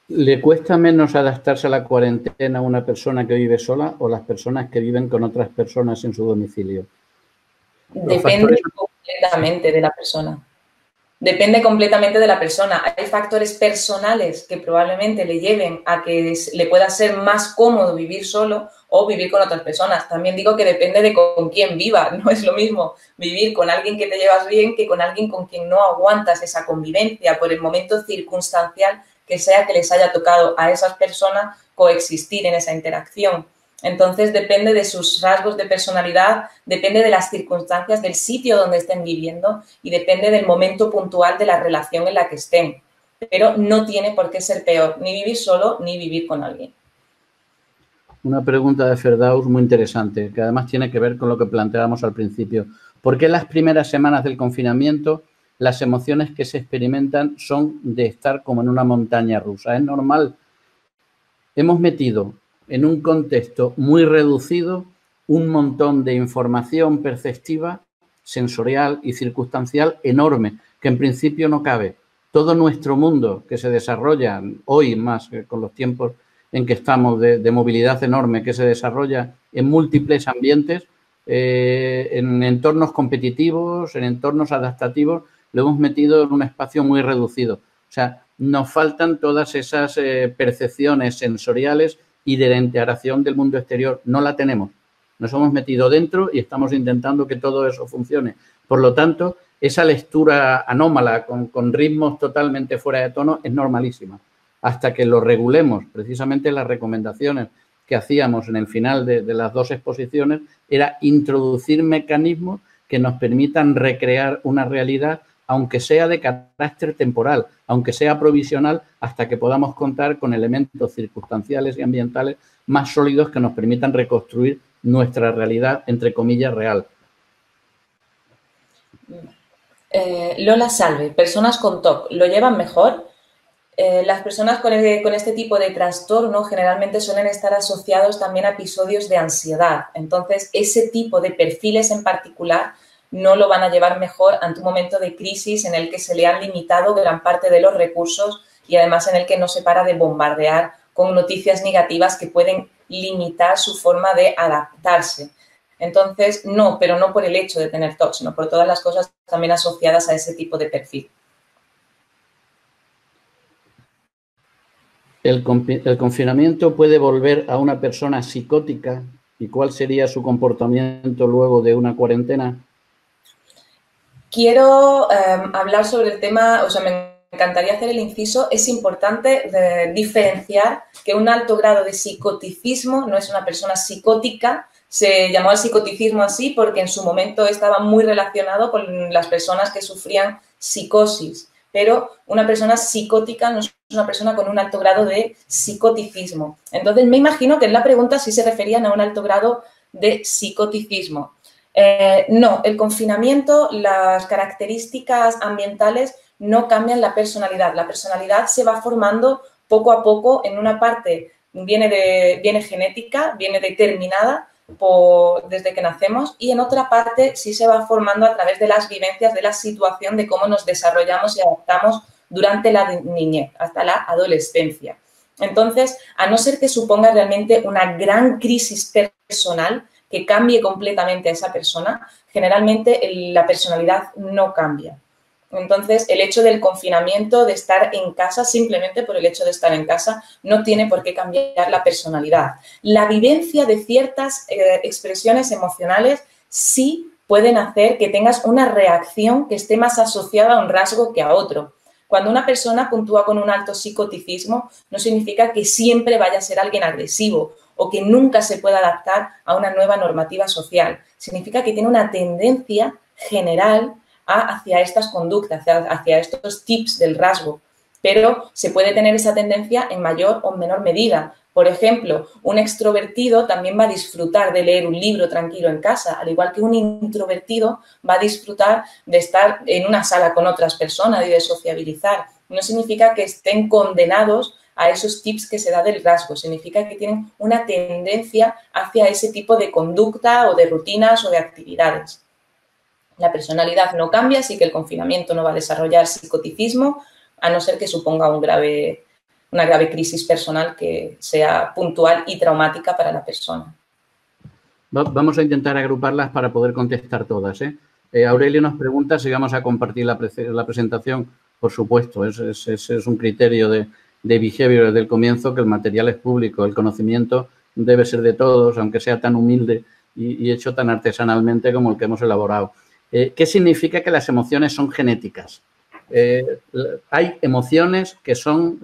¿Le cuesta menos adaptarse a la cuarentena a una persona que vive sola o las personas que viven con otras personas en su domicilio? Depende completamente de la persona. Depende completamente de la persona. Hay factores personales que probablemente le lleven a que le pueda ser más cómodo vivir solo o vivir con otras personas. También digo que depende de con quién viva. No es lo mismo vivir con alguien que te llevas bien que con alguien con quien no aguantas esa convivencia por el momento circunstancial que sea que les haya tocado a esas personas coexistir en esa interacción. Entonces, depende de sus rasgos de personalidad, depende de las circunstancias del sitio donde estén viviendo y depende del momento puntual de la relación en la que estén. Pero no tiene por qué ser peor ni vivir solo ni vivir con alguien. Una pregunta de Ferdaus muy interesante, que además tiene que ver con lo que planteábamos al principio. ¿Por qué las primeras semanas del confinamiento las emociones que se experimentan son de estar como en una montaña rusa? Es normal. Hemos metido en un contexto muy reducido un montón de información perceptiva, sensorial y circunstancial enorme, que en principio no cabe. Todo nuestro mundo que se desarrolla hoy más con los tiempos en que estamos de movilidad enorme, que se desarrolla en múltiples ambientes, en entornos competitivos, en entornos adaptativos, lo hemos metido en un espacio muy reducido. O sea, nos faltan todas esas percepciones sensoriales y de la integración del mundo exterior. No la tenemos. Nos hemos metido dentro y estamos intentando que todo eso funcione. Por lo tanto, esa lectura anómala con ritmos totalmente fuera de tono es normalísima. Hasta que lo regulemos, precisamente las recomendaciones que hacíamos en el final de las dos exposiciones era introducir mecanismos que nos permitan recrear una realidad, aunque sea de carácter temporal, aunque sea provisional, hasta que podamos contar con elementos circunstanciales y ambientales más sólidos que nos permitan reconstruir nuestra realidad, entre comillas, real. Lola Salve, personas con TOC, ¿lo llevan mejor? Las personas con este tipo de trastorno generalmente suelen estar asociados también a episodios de ansiedad. Entonces, ese tipo de perfiles en particular no lo van a llevar mejor ante un momento de crisis en el que se le han limitado gran parte de los recursos y además en el que no se para de bombardear con noticias negativas que pueden limitar su forma de adaptarse. Entonces, no, pero no por el hecho de tener TOC, sino por todas las cosas también asociadas a ese tipo de perfil. ¿El confinamiento puede volver a una persona psicótica? ¿Y cuál sería su comportamiento luego de una cuarentena? Quiero hablar sobre el tema, o sea, me encantaría hacer el inciso. Es importante diferenciar que un alto grado de psicoticismo no es una persona psicótica. Se llamó al psicoticismo así porque en su momento estaba muy relacionado con las personas que sufrían psicosis. Pero una persona psicótica no es una persona con un alto grado de psicoticismo. Entonces, me imagino que en la pregunta sí se referían a un alto grado de psicoticismo. No, el confinamiento, las características ambientales no cambian la personalidad. La personalidad se va formando poco a poco. En una parte viene genética, viene determinada desde que nacemos, y en otra parte sí se va formando a través de las vivencias, de la situación, de cómo nos desarrollamos y adaptamos durante la niñez hasta la adolescencia. Entonces, a no ser que suponga realmente una gran crisis personal que cambie completamente a esa persona, generalmente la personalidad no cambia. Entonces, el hecho del confinamiento, de estar en casa, simplemente por el hecho de estar en casa, no tiene por qué cambiar la personalidad. La vivencia de ciertas expresiones emocionales sí pueden hacer que tengas una reacción que esté más asociada a un rasgo que a otro. Cuando una persona puntúa con un alto psicoticismo, no significa que siempre vaya a ser alguien agresivo o que nunca se pueda adaptar a una nueva normativa social. Significa que tiene una tendencia general hacia estas conductas, hacia estos tips del rasgo, pero se puede tener esa tendencia en mayor o menor medida. Por ejemplo, un extrovertido también va a disfrutar de leer un libro tranquilo en casa, al igual que un introvertido va a disfrutar de estar en una sala con otras personas y de sociabilizar. No significa que estén condenados a esos tips que se da del rasgo, significa que tienen una tendencia hacia ese tipo de conducta o de rutinas o de actividades. La personalidad no cambia, así que el confinamiento no va a desarrollar psicoticismo, a no ser que suponga una grave crisis personal que sea puntual y traumática para la persona. Vamos a intentar agruparlas para poder contestar todas. Aurelio nos pregunta si vamos a compartir la presentación. Por supuesto, ese es un criterio de behavior desde el comienzo, que el material es público, el conocimiento debe ser de todos, aunque sea tan humilde y hecho tan artesanalmente como el que hemos elaborado. ¿Qué significa que las emociones son genéticas? Hay emociones que son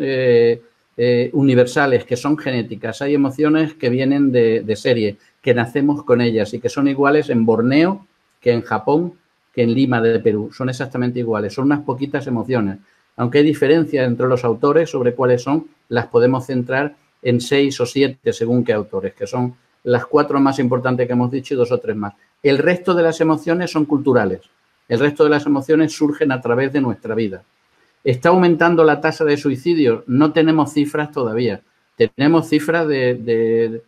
universales, que son genéticas. Hay emociones que vienen de serie, que nacemos con ellas y que son iguales en Borneo que en Japón, que en Lima de Perú. Son exactamente iguales. Son unas poquitas emociones. Aunque hay diferencias entre los autores sobre cuáles son, las podemos centrar en 6 o 7 según qué autores, que son las 4 más importantes que hemos dicho y 2 o 3 más. El resto de las emociones son culturales. El resto de las emociones surgen a través de nuestra vida. ¿Está aumentando la tasa de suicidios? No tenemos cifras todavía. Tenemos cifras de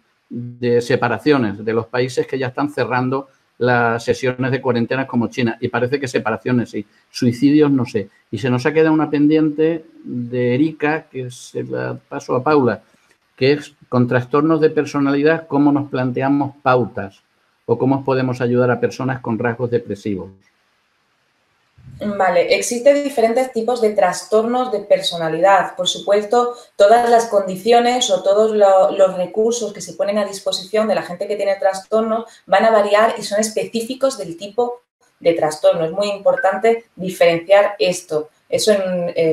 separaciones de los países que ya están cerrando las sesiones de cuarentenas como China. Y parece que separaciones sí, suicidios no sé. Y se nos ha quedado una pendiente de Erika, que se la paso a Paula, que es con trastornos de personalidad, cómo nos planteamos pautas o cómo podemos ayudar a personas con rasgos depresivos. Vale, existen diferentes tipos de trastornos de personalidad. Por supuesto, todas las condiciones o todos los recursos que se ponen a disposición de la gente que tiene trastornos van a variar y son específicos del tipo de trastorno. Es muy importante diferenciar esto. Eso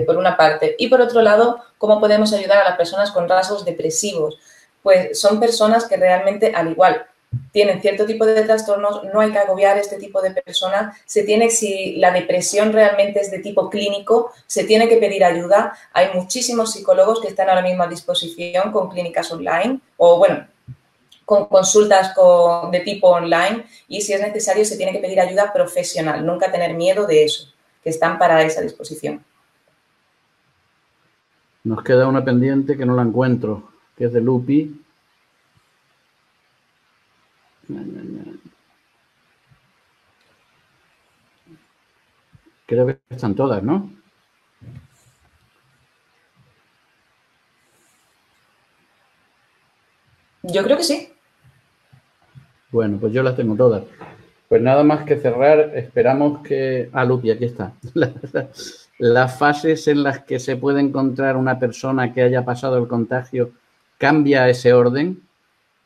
por una parte. Y por otro lado, ¿cómo podemos ayudar a las personas con rasgos depresivos? Pues son personas que realmente, al igual, tienen cierto tipo de trastornos, no hay que agobiar a este tipo de personas. Si la depresión realmente es de tipo clínico, se tiene que pedir ayuda. Hay muchísimos psicólogos que están ahora mismo a disposición con clínicas online o, bueno, con consultas de tipo online, y si es necesario se tiene que pedir ayuda profesional. Nunca tener miedo de eso, que están para esa disposición. Nos queda una pendiente que no la encuentro, que es de Lupi. Creo que están todas, ¿no? Yo creo que sí. Bueno, pues yo las tengo todas. Pues nada más que cerrar, esperamos que... Ah, Lupi, aquí está. Las fases en las que se puede encontrar una persona que haya pasado el contagio, ¿cambia ese orden?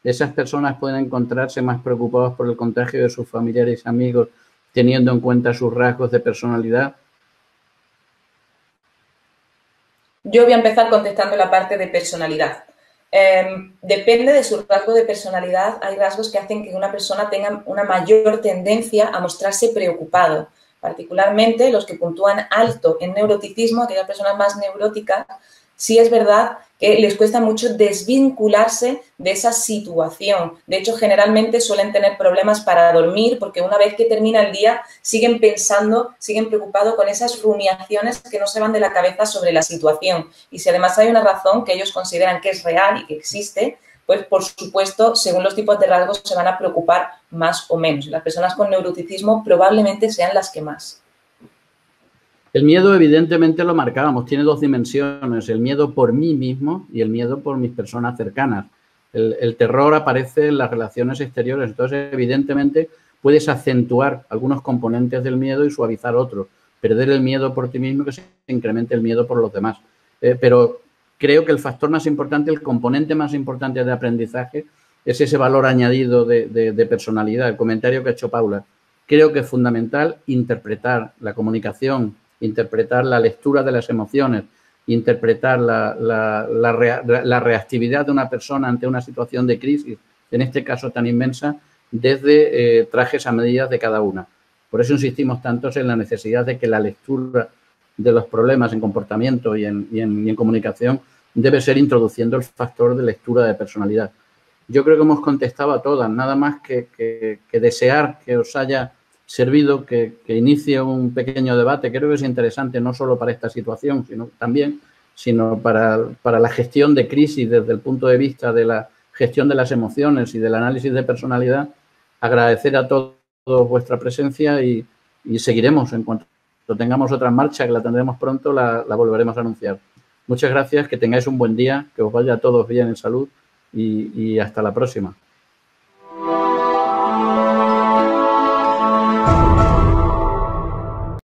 Esas personas pueden encontrarse más preocupadas por el contagio de sus familiares y amigos, teniendo en cuenta sus rasgos de personalidad. Yo voy a empezar contestando la parte de personalidad. Depende de su rasgo de personalidad. Hay rasgos que hacen que una persona tenga una mayor tendencia a mostrarse preocupado. Particularmente los que puntúan alto en neuroticismo, aquellas personas más neuróticas, sí es verdad que les cuesta mucho desvincularse de esa situación. De hecho, generalmente suelen tener problemas para dormir porque una vez que termina el día siguen pensando, siguen preocupados con esas rumiaciones que no se van de la cabeza sobre la situación. Y si además hay una razón que ellos consideran que es real y que existe, pues por supuesto, según los tipos de rasgos, se van a preocupar más o menos. Las personas con neuroticismo probablemente sean las que más. El miedo, evidentemente, lo marcábamos. Tiene dos dimensiones, el miedo por mí mismo y el miedo por mis personas cercanas. El terror aparece en las relaciones exteriores. Entonces, evidentemente, puedes acentuar algunos componentes del miedo y suavizar otros. Perder el miedo por ti mismo, que se incremente el miedo por los demás. Pero creo que el factor más importante, el componente más importante de aprendizaje, es ese valor añadido de personalidad. El comentario que ha hecho Paula. Creo que es fundamental interpretar la comunicación, interpretar la lectura de las emociones, interpretar la reactividad de una persona ante una situación de crisis, en este caso tan inmensa, desde trajes a medidas de cada una. Por eso insistimos tantos en la necesidad de que la lectura de los problemas en comportamiento y en comunicación debe ser introduciendo el factor de lectura de personalidad. Yo creo que hemos contestado a todas, nada más que desear que os haya servido, que inicie un pequeño debate. Creo que es interesante no solo para esta situación, sino para la gestión de crisis desde el punto de vista de la gestión de las emociones y del análisis de personalidad. Agradecer a todos vuestra presencia y seguiremos. En cuanto tengamos otra marcha, que la tendremos pronto, la volveremos a anunciar. Muchas gracias, que tengáis un buen día, que os vaya a todos bien en salud y hasta la próxima.